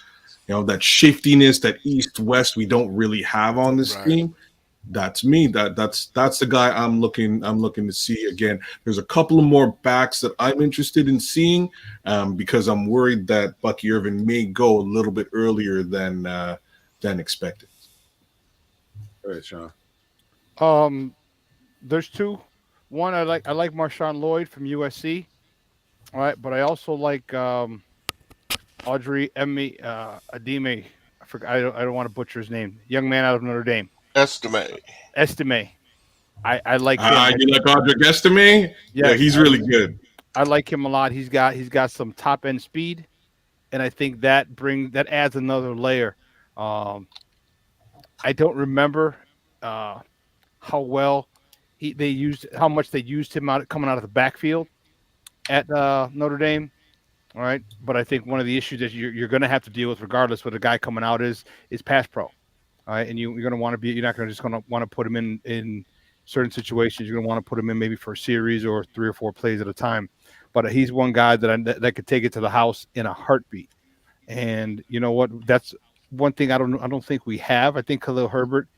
that shiftiness, that east-west we don't really have on this team. That's me. That's the guy I'm looking to see. Again, there's a couple of more backs that I'm interested in seeing because I'm worried that Bucky Irving may go a little bit earlier than expected. Go ahead, Shawn. There's two. One, I like Marshawn Lloyd from USC. All right, but I also like Audrey Emmy Adime. I forgot. I don't want to butcher his name. Young man out of Notre Dame. Estime. I like him. You like Audrey Estime? Yeah, he's really good. I like him a lot. He's got some top end speed, and I think that adds another layer. I don't remember how much they used him coming out of the backfield at Notre Dame. All right, but I think one of the issues that you're going to have to deal with, regardless what a guy coming out is pass pro. All right, and you're going to want to be. You're not going to want to put him in certain situations. You're going to want to put him in maybe for a series or 3 or 4 plays at a time. But he's one guy that could take it to the house in a heartbeat. And you know what? That's one thing I don't think we have. I think Khalil Herbert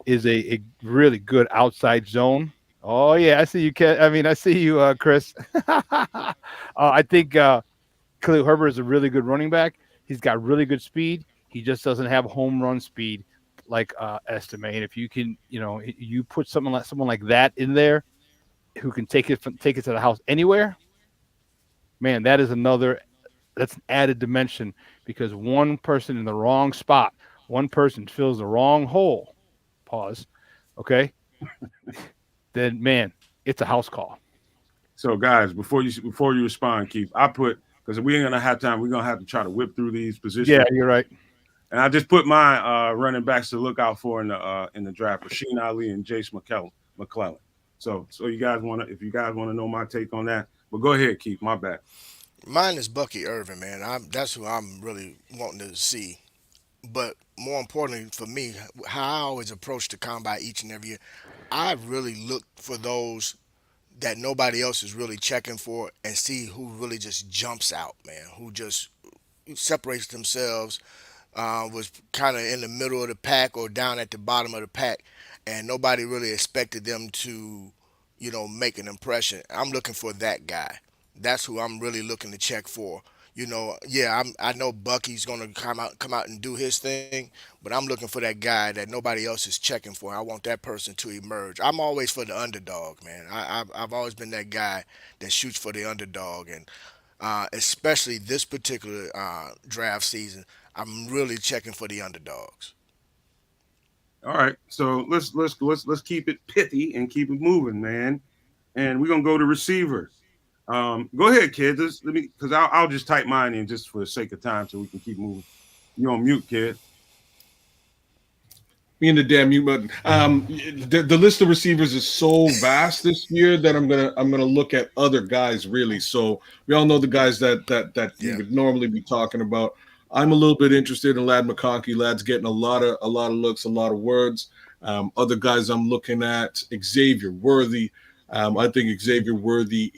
is a really good outside zone. Oh yeah, I see you. I see you, Chris. I think Khalil Herbert is a really good running back. He's got really good speed. He just doesn't have home run speed like Estime. And if you can, you put someone like that in there, who can take it to the house anywhere, man, that's an added dimension, because one person in the wrong spot, one person fills the wrong hole. Pause. Okay. Then man, it's a house call. So guys, before you respond, Keith, I put, because we ain't gonna have time, we're gonna have to try to whip through these positions. Yeah, you're right. And I just put my running backs to look out for in the draft: Rasheen Ali and Jace McClellan. So you guys if you guys want to know my take on that, but go ahead, Keith. My bad. Mine is Bucky Irving, man. That's who I'm really wanting to see. But more importantly for me, how I always approach the combine each and every year, I really look for those that nobody else is really checking for and see who really just jumps out, man. Who just separates themselves was kind of in the middle of the pack or down at the bottom of the pack, and nobody really expected them to, make an impression. I'm looking for that guy. That's who I'm really looking to check for. Yeah, I know Bucky's gonna come out and do his thing, but I'm looking for that guy that nobody else is checking for. I want that person to emerge. I'm always for the underdog, man. I've always been that guy that shoots for the underdog, and especially this particular draft season, I'm really checking for the underdogs. All right, so let's keep it pithy and keep it moving, man. And we're gonna go to receiver. Go ahead, kid. Let me, because I'll just type mine in just for the sake of time, so we can keep moving. You on mute, kid? Me and the damn mute button. The list of receivers is so vast this year that I'm gonna look at other guys really. So we all know the guys that you Yeah. would normally be talking about. I'm a little bit interested in Lad McConkey. Lad's getting a lot of looks, a lot of words. Other guys I'm looking at, Xavier Worthy. I think Xavier Worthy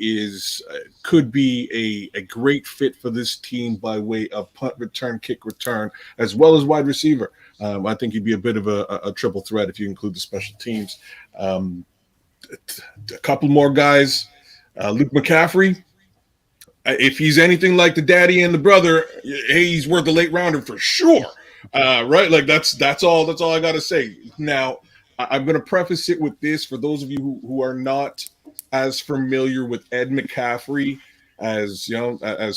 could be a great fit for this team by way of punt return, kick return, as well as wide receiver. I think he'd be a bit of a triple threat if you include the special teams. A couple more guys. Luke McCaffrey. If he's anything like the daddy and the brother, hey, he's worth a late rounder for sure. Right? Like that's all I got to say. Now, I'm going to preface it with this for those of you who are not as familiar with Ed McCaffrey as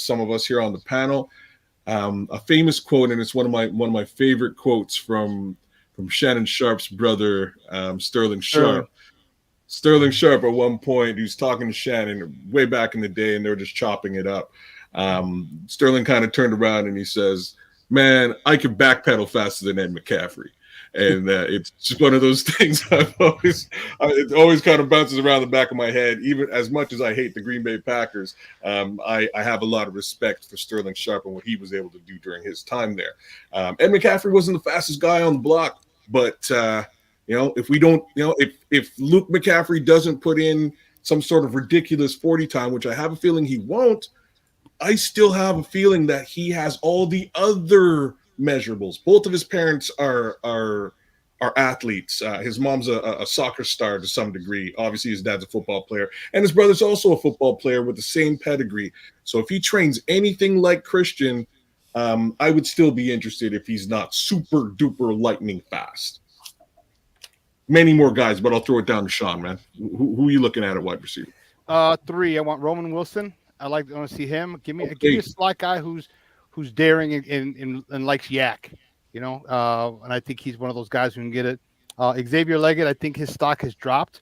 some of us here on the panel. A famous quote, and it's one of my favorite quotes from Shannon Sharp's brother, Sterling Sharp. Sterling Sharp at one point, he was talking to Shannon way back in the day, and they were just chopping it up. Sterling kind of turned around and he says, "Man, I can backpedal faster than Ed McCaffrey." And it's just one of those things it always kind of bounces around the back of my head. Even as much as I hate the Green Bay Packers, I have a lot of respect for Sterling Sharp and what he was able to do during his time there. Ed McCaffrey wasn't the fastest guy on the block, but if we don't, if Luke McCaffrey doesn't put in some sort of ridiculous 40 time, which I have a feeling he won't, I still have a feeling that he has all the other measurables. Both of his parents are athletes. His mom's a soccer star to some degree. Obviously, his dad's a football player, and his brother's also a football player with the same pedigree. So if he trains anything like Christian, I would still be interested if he's not super duper lightning fast. Many more guys, but I'll throw it down to Shawn, man. Who are you looking at wide receiver? 3. I want Roman Wilson. I want to see him. Give me a slot guy who's daring and likes yak, and I think he's one of those guys who can get it. Xavier Leggett, I think his stock has dropped,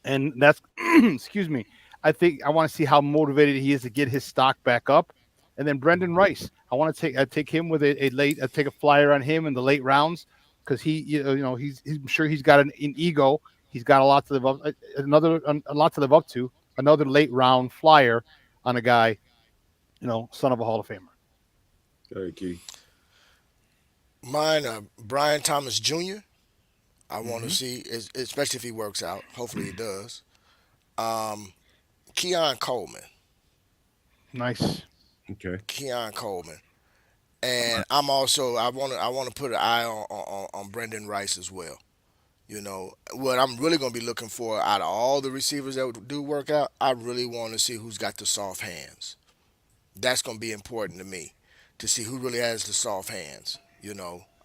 and that's excuse me. I think I want to see how motivated he is to get his stock back up. And then Brendan Rice, I want to take him with a late, take a flyer on him in the late rounds because he's I'm sure he's got an ego. He's got a lot to live up, a lot to live up to. Another late round flyer on a guy, son of a Hall of Famer. Very key. Mine, Brian Thomas Jr. I want to see, especially if he works out. Hopefully he does. Keon Coleman. Nice. Okay. Keon Coleman. And I want to put an eye on Brendan Rice as well. What I'm really going to be looking for out of all the receivers that do work out, I really want to see who's got the soft hands. That's going to be important to me, to see who really has the soft hands.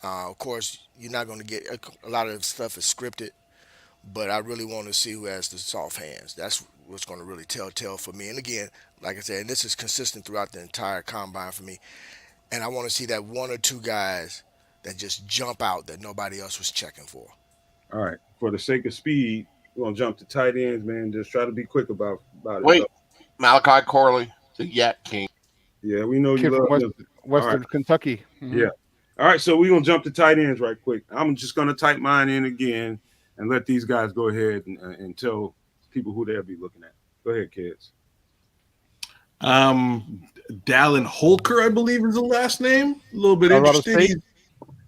Of course, you're not going to get a lot of stuff is scripted, but I really want to see who has the soft hands. That's what's going to really tell for me. And again, like I said, and this is consistent throughout the entire combine for me. And I want to see that one or two guys that just jump out that nobody else was checking for. All right. For the sake of speed, we're gonna jump to tight ends, man. Just try to be quick about it. Wait, Malachi Corley, the Yak King. Yeah, we know you Kid love from Western Kentucky. Mm-hmm. Yeah. All right, so we're gonna jump to tight ends right quick. I'm just gonna type mine in again and let these guys go ahead and tell people who they'll be looking at. Go ahead, kids. Dallin Holker, I believe is the last name. A little bit Colorado interesting.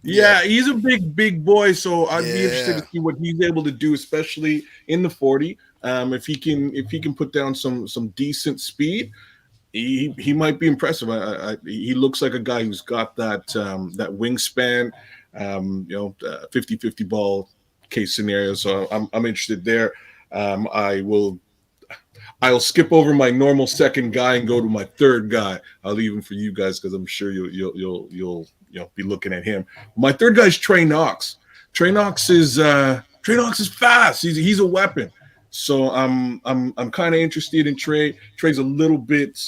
He's a big boy, so I'd be interested to see what he's able to do, especially in the 40. If he can put down some decent speed, he might be impressive. He looks like a guy who's got that that wingspan, 50-50 ball case scenario. So I'm interested there. I'll skip over my normal second guy and go to my third guy. I'll leave him for you guys because I'm sure you'll be looking at him. My third guy is Trey Knox. Trey Knox is fast. He's a weapon. So I'm kind of interested in Trey. Trey's a little bit.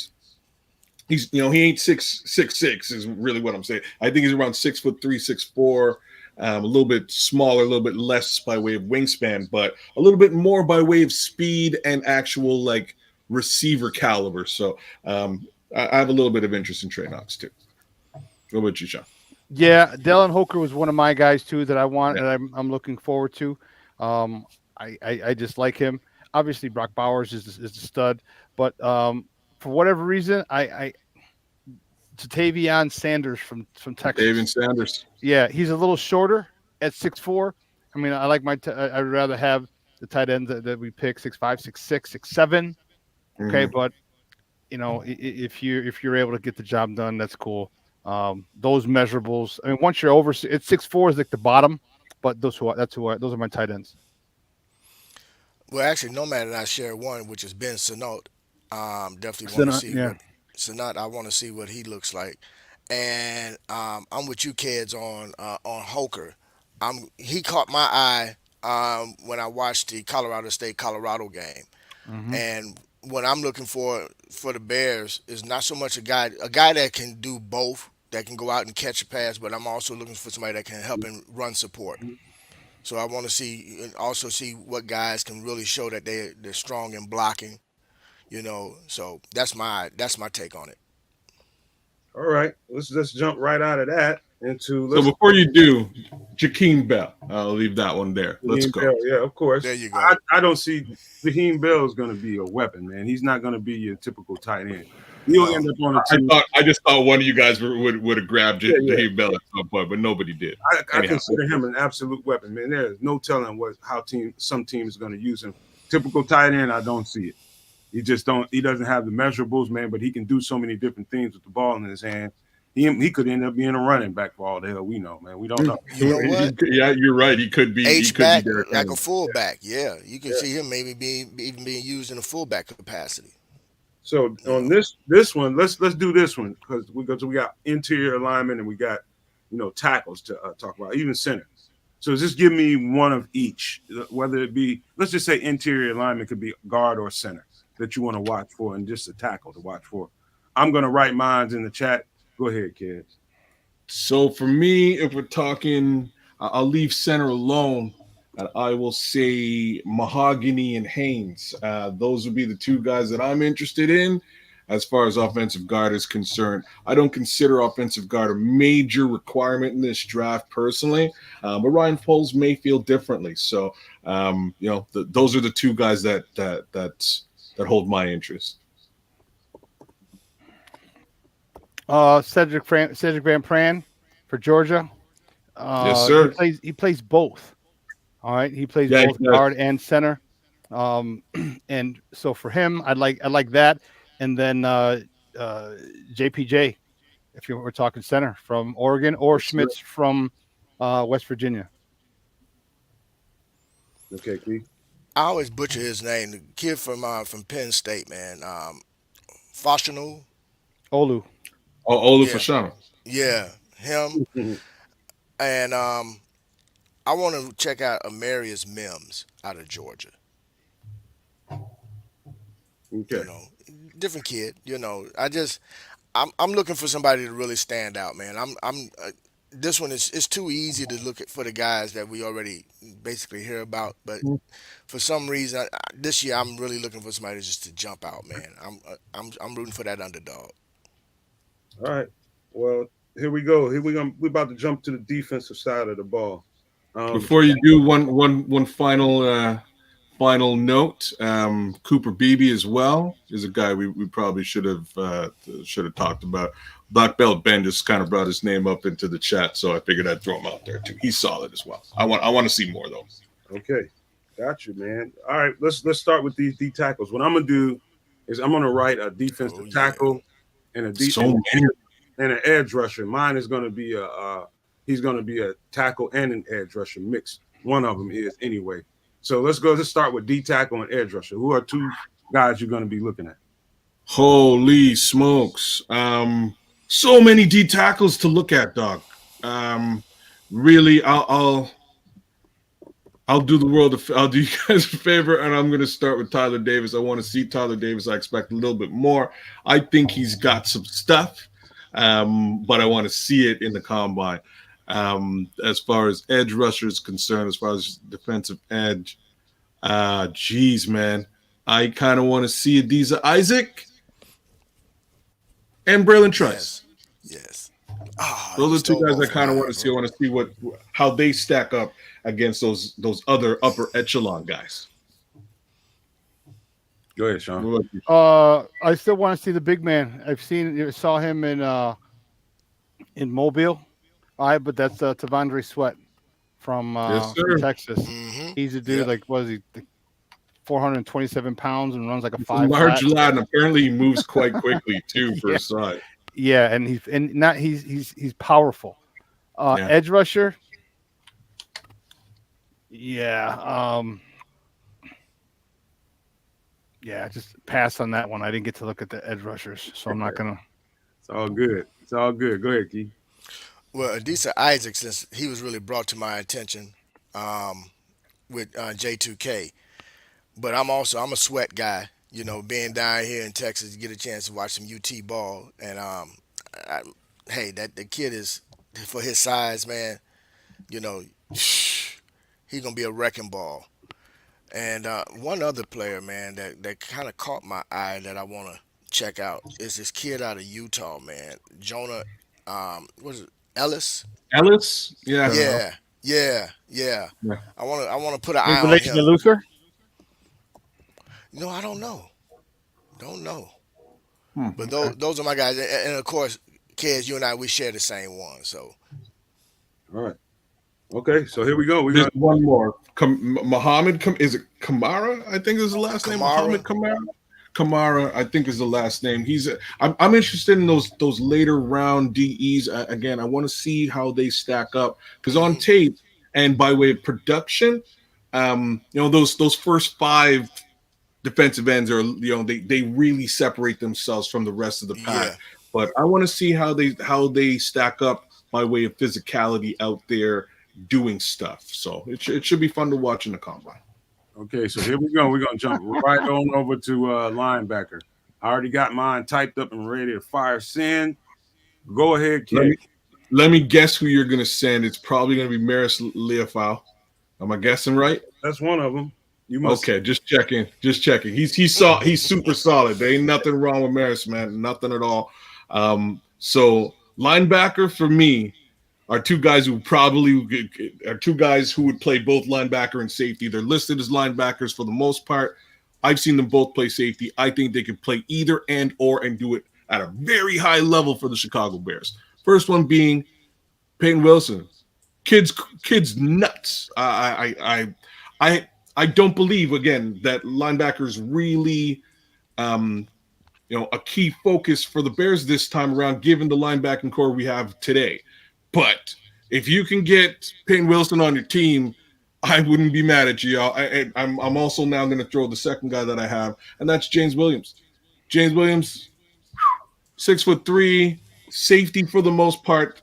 He ain't 6'6" is really what I'm saying. I think he's around 6'3", 6'4". A little bit smaller, a little bit less by way of wingspan, but a little bit more by way of speed and actual like receiver caliber. So I have a little bit of interest in Trey Knox too. What about you, Shawn? Yeah, Dallin Holker was one of my guys too that I want and I'm looking forward to. I just like him. Obviously, Brock Bowers is a stud, but for whatever reason, Tavion Sanders from Texas. Tavion Sanders. Yeah, he's a little shorter at 6'4". I mean, I like I'd rather have the tight end that we pick 6'5", 6'6", 6'7". Okay, but if you're able to get the job done, that's cool. Those measurables. I mean, once you're over, it's 6'4" is like the bottom, but those are my tight ends. Well, actually, Nomad and I share one, which is Ben Sinot. Definitely want to see Sinot. I want to see what he looks like, and I'm with you kids on Holker. He caught my eye when I watched the Colorado State-Colorado game, and what I'm looking for the Bears is not so much a guy that can do both, that can go out and catch a pass, but I'm also looking for somebody that can help in run support. So I want to see what guys can really show that they're strong in blocking, So that's my take on it. All right, let's jump right out of that into. So before you do, Jakeem Bell, I'll leave that one there. Let's go. Bell, yeah, of course. There you go. I don't see Jakeem Bell is going to be a weapon, man. He's not going to be your typical tight end. He'll end up on a team. I just thought one of you guys would have grabbed Jakeem Bell at some point, but nobody did. I consider him an absolute weapon, man. There's no telling how some team is going to use him. Typical tight end, I don't see it. He doesn't have the measurables, man, but he can do so many different things with the ball in his hand. He could end up being a running back for all the hell we know, man. We don't know. You know what? Yeah, you're right. He could be H-back, like a fullback. Yeah, you can see him maybe even being used in a fullback capacity. So on this one, let's do this one because we got interior alignment and we got tackles to talk about, even center. So just give me one of each, whether it be, let's just say interior alignment could be guard or center that you want to watch for, and just a tackle to watch for. I'm gonna write mines in the chat. Go ahead, kids. So for me, if we're talking, I'll leave center alone. And I will say Mahogany and Haynes. Those would be the two guys that I'm interested in as far as offensive guard is concerned. I don't consider offensive guard a major requirement in this draft personally, but Ryan Poles may feel differently. So, those are the two guys that hold my interest. Cedric Van Pran for Georgia. Yes, sir. He plays both. All right, he plays both guard and center, and so for him, I like that. And then JPJ, if we're talking center from Oregon, or Schmitz from West Virginia. Okay, Keith. I always butcher his name. The kid from Penn State, man. Fashanu. Olu. Olu Fashanu. Yeah, him. And I want to check out Amarius Mims out of Georgia. Okay. Different kid. I'm looking for somebody to really stand out, man. This one it's too easy to look at for the guys that we already basically hear about, but for some reason this year I'm really looking for somebody just to jump out, man. I'm rooting for that underdog. All right. Well, here we go. We're about to jump to the defensive side of the ball. Before you do one final note, Cooper Beebe as well is a guy we probably should have talked about. Black Belt Ben just kind of brought his name up into the chat, so I figured I'd throw him out there too. He's solid as well. I want to see more though. Okay, got you, man. All right, let's start with these D tackles. What I'm gonna do is I'm going to write a Oh defensive yeah. tackle and a So many. and an edge rusher. Mine is going to be he's going to be a tackle and an edge rusher mix. One of them is anyway. So let's start with D tackle and edge rusher. Who are two guys you're going to be looking at? Holy smokes. So many D tackles to look at, dog. Really, I'll do the world. I'll do you guys a favor, and I'm going to start with Tyler Davis. I want to see Tyler Davis. I expect a little bit more. I think he's got some stuff, but I want to see it in the combine. As far as edge rusher is concerned, as far as defensive edge, geez, man, I kind of want to see Adiza Isaac and Braylon Trice. Yes. Ah, you Those are two stole guys both I of kind of mine, want to see. bro. I want to see how they stack up against those other upper echelon guys. Go ahead, Shawn. What about you? I still want to see the big man. Saw him in Mobile. All right, but that's Tavondre Sweat Yes, from sir. Texas. Mm-hmm. He's a dude Yep. like what is he? 427 pounds and runs like a He's a 5 large flat. lad, and apparently he moves quite quickly too for Yeah. his size. Yeah, and he's powerful. Yeah. Edge rusher. Yeah. Yeah, just pass on that one. I didn't get to look at the edge rushers, so I'm not gonna. It's all good. It's all good. Go ahead, Key. Well, Adisa Isaac, since he was really brought to my attention um, with J2K, but I'm a sweat guy. You know, being down here in Texas, you get a chance to watch some UT ball, and I, hey, that the kid is for his size, man. You know, he gonna be a wrecking ball. And one other player, man, that kind of caught my eye that I want to check out is this kid out of Utah, man, Jonah. What is it? Ellis? Ellis, yeah, Yeah, yeah. yeah. I want to put an In eye on relation to him. Luther, No, I don't know. But Okay. those are my guys, and of course, Kez, you and I we share the same one. So All right. Okay, so here we go. We're There's gonna one more. Muhammad, is it Kamara? I think is the last name. Kamara. Muhammad Kamara. Kamara, I think is the last name. I'm interested in those later round DEs. Again, I want to see how they stack up because on tape and by way of production, those first five defensive ends are they really separate themselves from the rest of the pack. Yeah. But I want to see how they stack up by way of physicality out there doing stuff. So it should be fun to watch in the combine. Okay, so here we go. We're gonna jump right on over to linebacker. I already got mine typed up and ready to fire send. Go ahead, Let kid. me let me guess who you're gonna send. It's probably gonna be Maris Leofau. Am I guessing right? That's one of them. You must. Okay, just checking. Just checking. He's super solid. There ain't nothing wrong with Maris, man. Nothing at all. So linebacker for me are two guys who would play both linebacker and safety. They're listed as linebackers for the most part. I've seen them both play safety. I think they can play either and do it at a very high level for the Chicago Bears. First one being Peyton Wilson. Kids nuts. I don't believe again that linebackers really a key focus for the Bears this time around, given the linebacking core we have today. But if you can get Peyton Wilson on your team, I wouldn't be mad at you. I'm also now going to throw the second guy that I have, and that's James Williams. James Williams, 6'3", safety for the most part,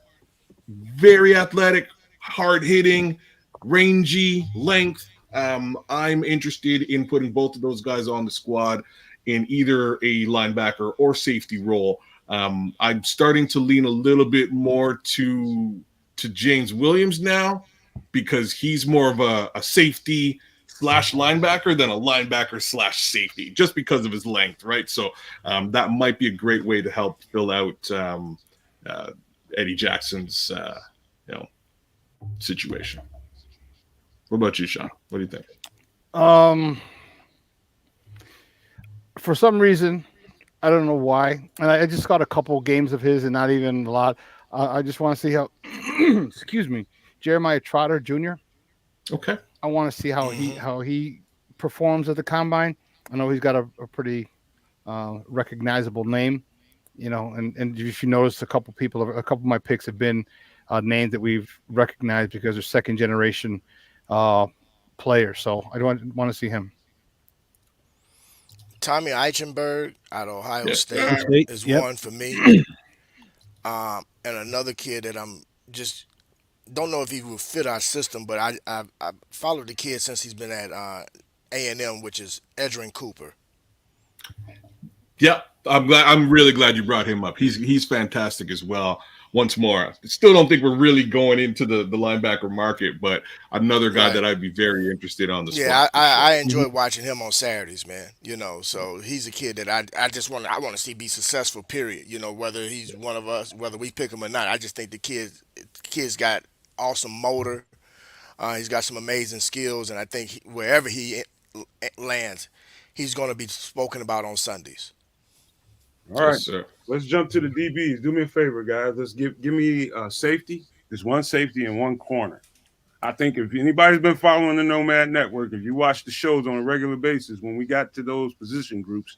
very athletic, hard hitting, rangy, length. I'm interested in putting both of those guys on the squad in either a linebacker or safety role. I'm starting to lean a little bit more to James Williams now because he's more of a safety slash linebacker than a linebacker slash safety just because of his length, right? So that might be a great way to help fill out Eddie Jackson's situation. What about you, Shawn? What do you think? For some reason, I don't know why, and I just got a couple games of his and not even a lot. I just want to see how, excuse me, Jeremiah Trotter Jr. Okay. I want to see how he performs at the combine. I know he's got a pretty recognizable name. And if you notice, a couple of my picks have been names that we've recognized because they're second generation uh, players. So I don't want to see him. Tommy Eichenberg out of Ohio Yes, State sir. State, is yep. one for me. And another kid that I'm just don't know if he will fit our system, but I followed the kid since he's been at A&M, which is Edrin Cooper. Yep. I'm really glad you brought him up. He's fantastic as well. Once more, I still don't think we're really going into the linebacker market, but another guy Right. that I'd be very interested on the Yeah, squad for sure. I Mhm. enjoy watching him on Saturdays, man. So he's a kid that I want to see be successful. Period. Whether he's one of us, whether we pick him or not. I just think the kid's got awesome motor. He's got some amazing skills, and I think wherever he lands, he's going to be spoken about on Sundays. All Yes, right, sir. let's jump to the DBs. Do me a favor, guys. Let's give me safety. There's one safety and one corner. I think if anybody's been following the Nomad Network, if you watch the shows on a regular basis, when we got to those position groups,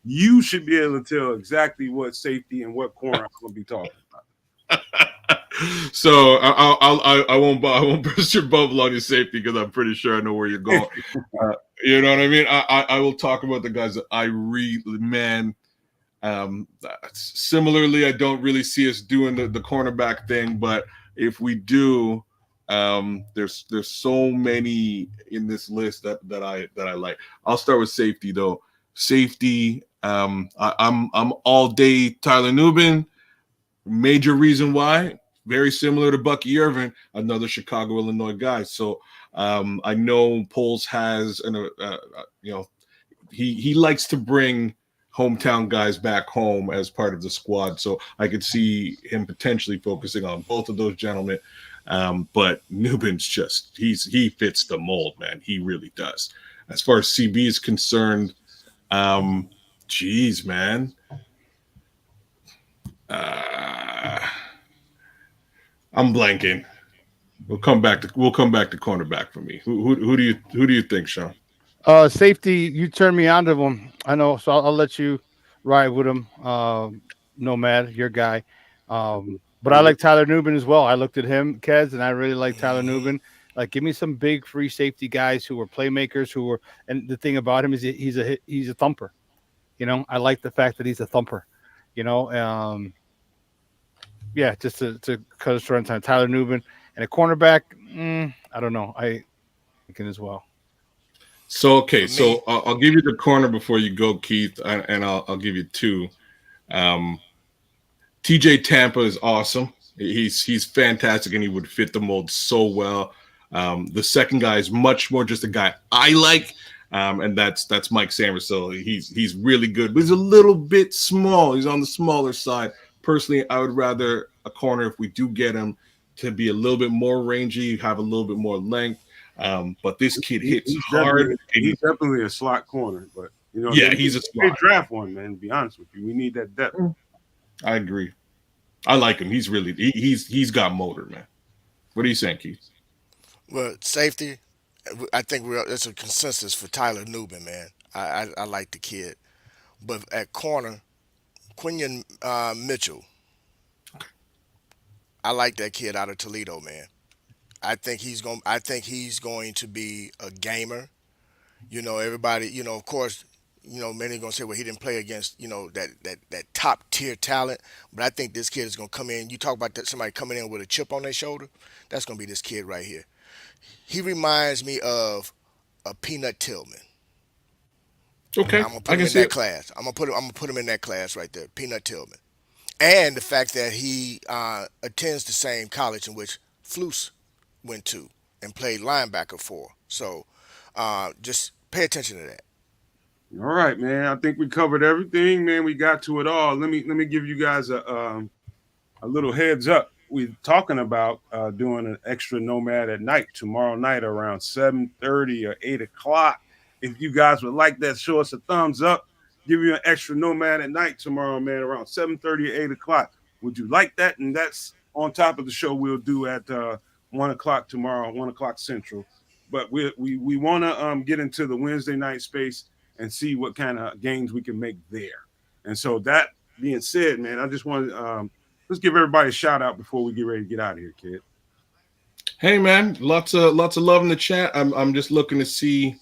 you should be able to tell exactly what safety and what corner I'm going to be talking about. So I won't burst your bubble on your safety because I'm pretty sure I know where you're going. You know what I mean? I will talk about the guys that I really man. Similarly, I don't really see us doing the cornerback thing, but if we do, there's so many in this list that I like. I'll start with safety though. Safety, I'm all day Tyler Nubin. Major reason why, very similar to Bucky Irvin, another Chicago, Illinois guy. So I know Poles has he likes to bring hometown guys back home as part of the squad. So I could see him potentially focusing on both of those gentlemen. But Nubin's he fits the mold, man. He really does. As far as CB is concerned, um, geez, man. Uh, I'm blanking. We'll come back to cornerback for me. Who do you think, Shawn? Safety, you turned me on to him. I know, so I'll let you ride with him. Nomad, your guy. But I like Tyler Nubin as well. I looked at him, Kez, and I really like Tyler Hmm. Nubin. Like, give me some big free safety guys who are playmakers, and the thing about him is he's a thumper. I like the fact that he's a thumper. You know, yeah, just to cut us short on time. Tyler Nubin and a cornerback. I don't know. I can as well. So okay, For me, so I'll give you the corner before you go, Keith, and I'll give you two. Um, TJ Tampa is awesome. He's fantastic, and he would fit the mold so well. The second guy is much more just a guy I like, and that's Mike Sanders. So he's really good, but he's a little bit small. He's on the smaller side. Personally, I would rather a corner if we do get him to be a little bit more rangy, have a little bit more length. But this kid hits He's hard. definitely he's definitely a slot corner, but Yeah, he's a they slot. draft one, man. To be honest with you, we need that depth. I agree. I like him. He's got motor, man. What are you saying, Keith? well, safety, I think it's a consensus for Tyler Nubin, man. I like the kid, but at corner, Quinion Mitchell, I like that kid out of Toledo, man. I think he's going to be a gamer. Everybody. Of course. Many gonna say, well, he didn't play against that top tier talent, but I think this kid is gonna come in. You talk about somebody coming in with a chip on their shoulder. That's gonna be this kid right here. He reminds me of a Peanut Tillman. Okay, I'm gonna I put him can in see that it. class. I'm gonna put him in that class right there, Peanut Tillman. And the fact that he attends the same college in which Flus went to and played linebacker for. So just pay attention to that. All right, man. I think we covered everything, man. We got to it all. Let me give you guys a little heads up. We're talking about doing an extra Nomad at night tomorrow night around 7:30 or 8 o'clock. If you guys would like that, show us a thumbs up. Give you an extra Nomad at night tomorrow, man, around 7:30 or 8 o'clock. Would you like that? And that's on top of the show we'll do at 1 o'clock tomorrow, 1 o'clock Central. But we want to get into the Wednesday night space and see what kind of gains we can make there. And so that being said, man, I just want to let's give everybody a shout out before we get ready to get out of here, kid. Hey man, lots of love in the chat. I'm just looking to see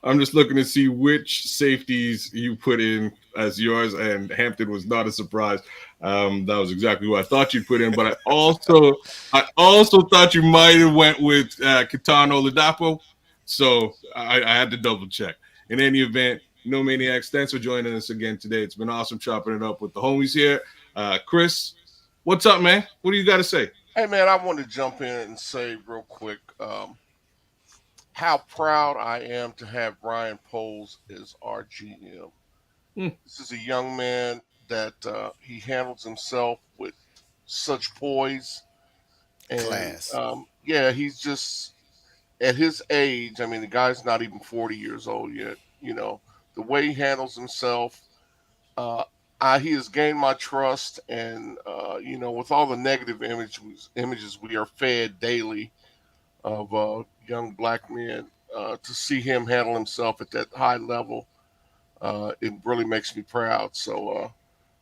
I'm just looking to see which safeties you put in as yours, and Hampton was not a surprise. That was exactly who I thought you'd put in, but I also thought you might have went with Kitano Ladapo, so I had to double check. In any event, No Maniacs, thanks for joining us again today. It's been awesome chopping it up with the homies here. Chris, what's up, man? What do you got to say? Hey man, I want to jump in and say real quick how proud I am to have Ryan Poles as our GM. Hmm. This is a young man that he handles himself with such poise, and Class. yeah, he's just at his age. I mean, the guy's not even 40 years old yet. You know, the way he handles himself. Uh, he has gained my trust, and with all the negative images we are fed daily of young black men, to see him handle himself at that high level, it really makes me proud. So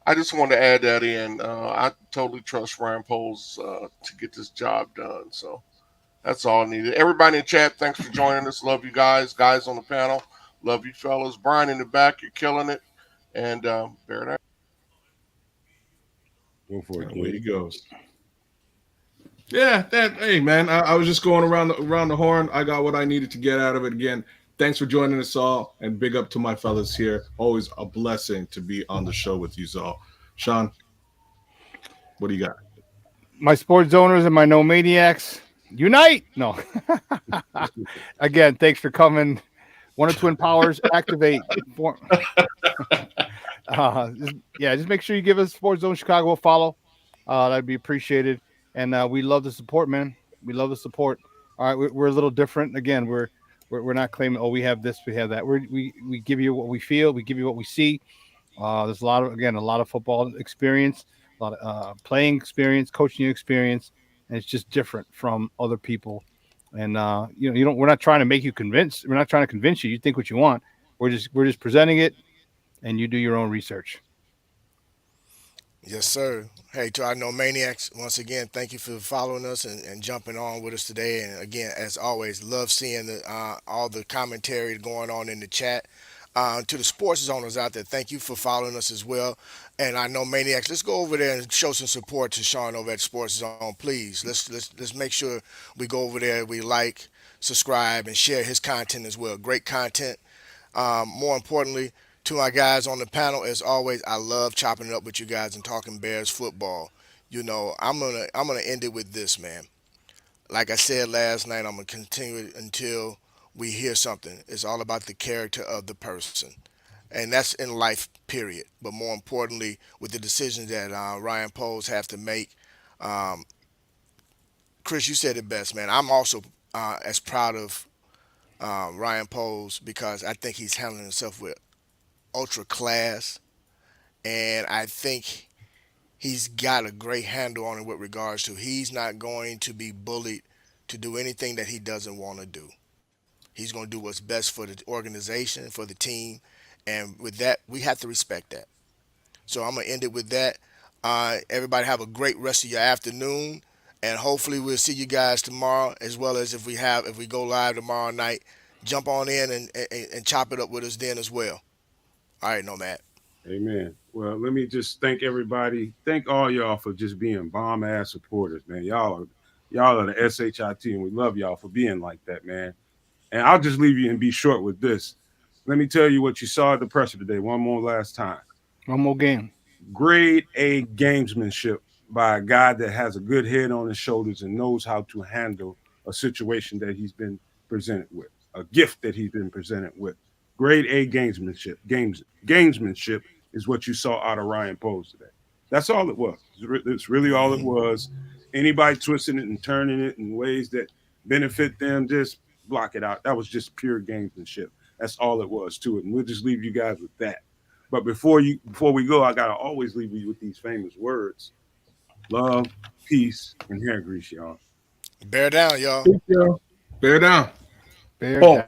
I just want to add that in. I totally trust Ryan Poles to get this job done. So that's all I needed. Everybody in the chat, thanks for joining us. Love you guys. Guys on the panel, love you fellas. Brian in the back, you're killing it. And bear down. Go for it, Away he kid. goes. Yeah, hey man, I was just going around the horn. I got what I needed to get out of it. Again, thanks for joining us all, and big up to my fellas here. Always a blessing to be on the show with you all. Shawn, what do you got? My sports owners and my no maniacs, unite! No. Again, thanks for coming. Wonder Twin Powers, activate. Just make sure you give us Sports Zone Chicago a follow. That'd be appreciated. And we love the support, man. We love the support. All right, we're a little different. Again, we're not claiming, oh, we have this, we have that. We give you what we feel, we give you what we see. There's a lot of football experience, a lot of playing experience, coaching experience, and it's just different from other people. And we're not trying to make you convince. We're not trying to convince you. You think what you want. We're just presenting it, and you do your own research. Yes, sir. Hey, to our No Maniacs, once again, thank you for following us and jumping on with us today. And again, as always, love seeing all the commentary going on in the chat. To the sports owners out there, thank you for following us as well. And I know Maniacs, let's go over there and show some support to Shawn over at Sports Zone, please. Let's make sure we go over there, we like, subscribe, and share his content as well. Great content. More importantly, to my guys on the panel, as always, I love chopping it up with you guys and talking Bears football. I'm gonna end it with this, man. Like I said last night, I'm gonna continue it until we hear something. It's all about the character of the person, and that's in life, period. But more importantly, with the decisions that Ryan Poles have to make, um, Chris, you said it best, man. I'm also as proud of Ryan Poles because I think he's handling himself with ultra class, and I think he's got a great handle on it with regards to he's not going to be bullied to do anything that he doesn't want to do. He's going to do what's best for the organization, for the team, and with that, we have to respect that. So I'm gonna end it with that. Everybody have a great rest of your afternoon, and hopefully we'll see you guys tomorrow, as well as if we go live tomorrow night, jump on in and chop it up with us then as well. All right, Nomad. Amen. Well, let me just thank everybody. Thank all y'all for just being bomb ass supporters, man. Y'all are the shit, and we love y'all for being like that, man. And I'll just leave you and be short with this. Let me tell you what you saw at the presser today, one more last time. One more game. Grade A gamesmanship by a guy that has a good head on his shoulders and knows how to handle a situation that he's been presented with, a gift that he's been presented with. Grade A gamesmanship. Gamesmanship is what you saw out of Ryan Poles today. That's all it was. It's really all it was. Anybody twisting it and turning it in ways that benefit them, just block it out. That was just pure gamesmanship. That's all it was to it. And we'll just leave you guys with that. But before we go, I gotta always leave you with these famous words: love, peace, and hair grease, y'all. Bear down, y'all. Bear down. Bear down.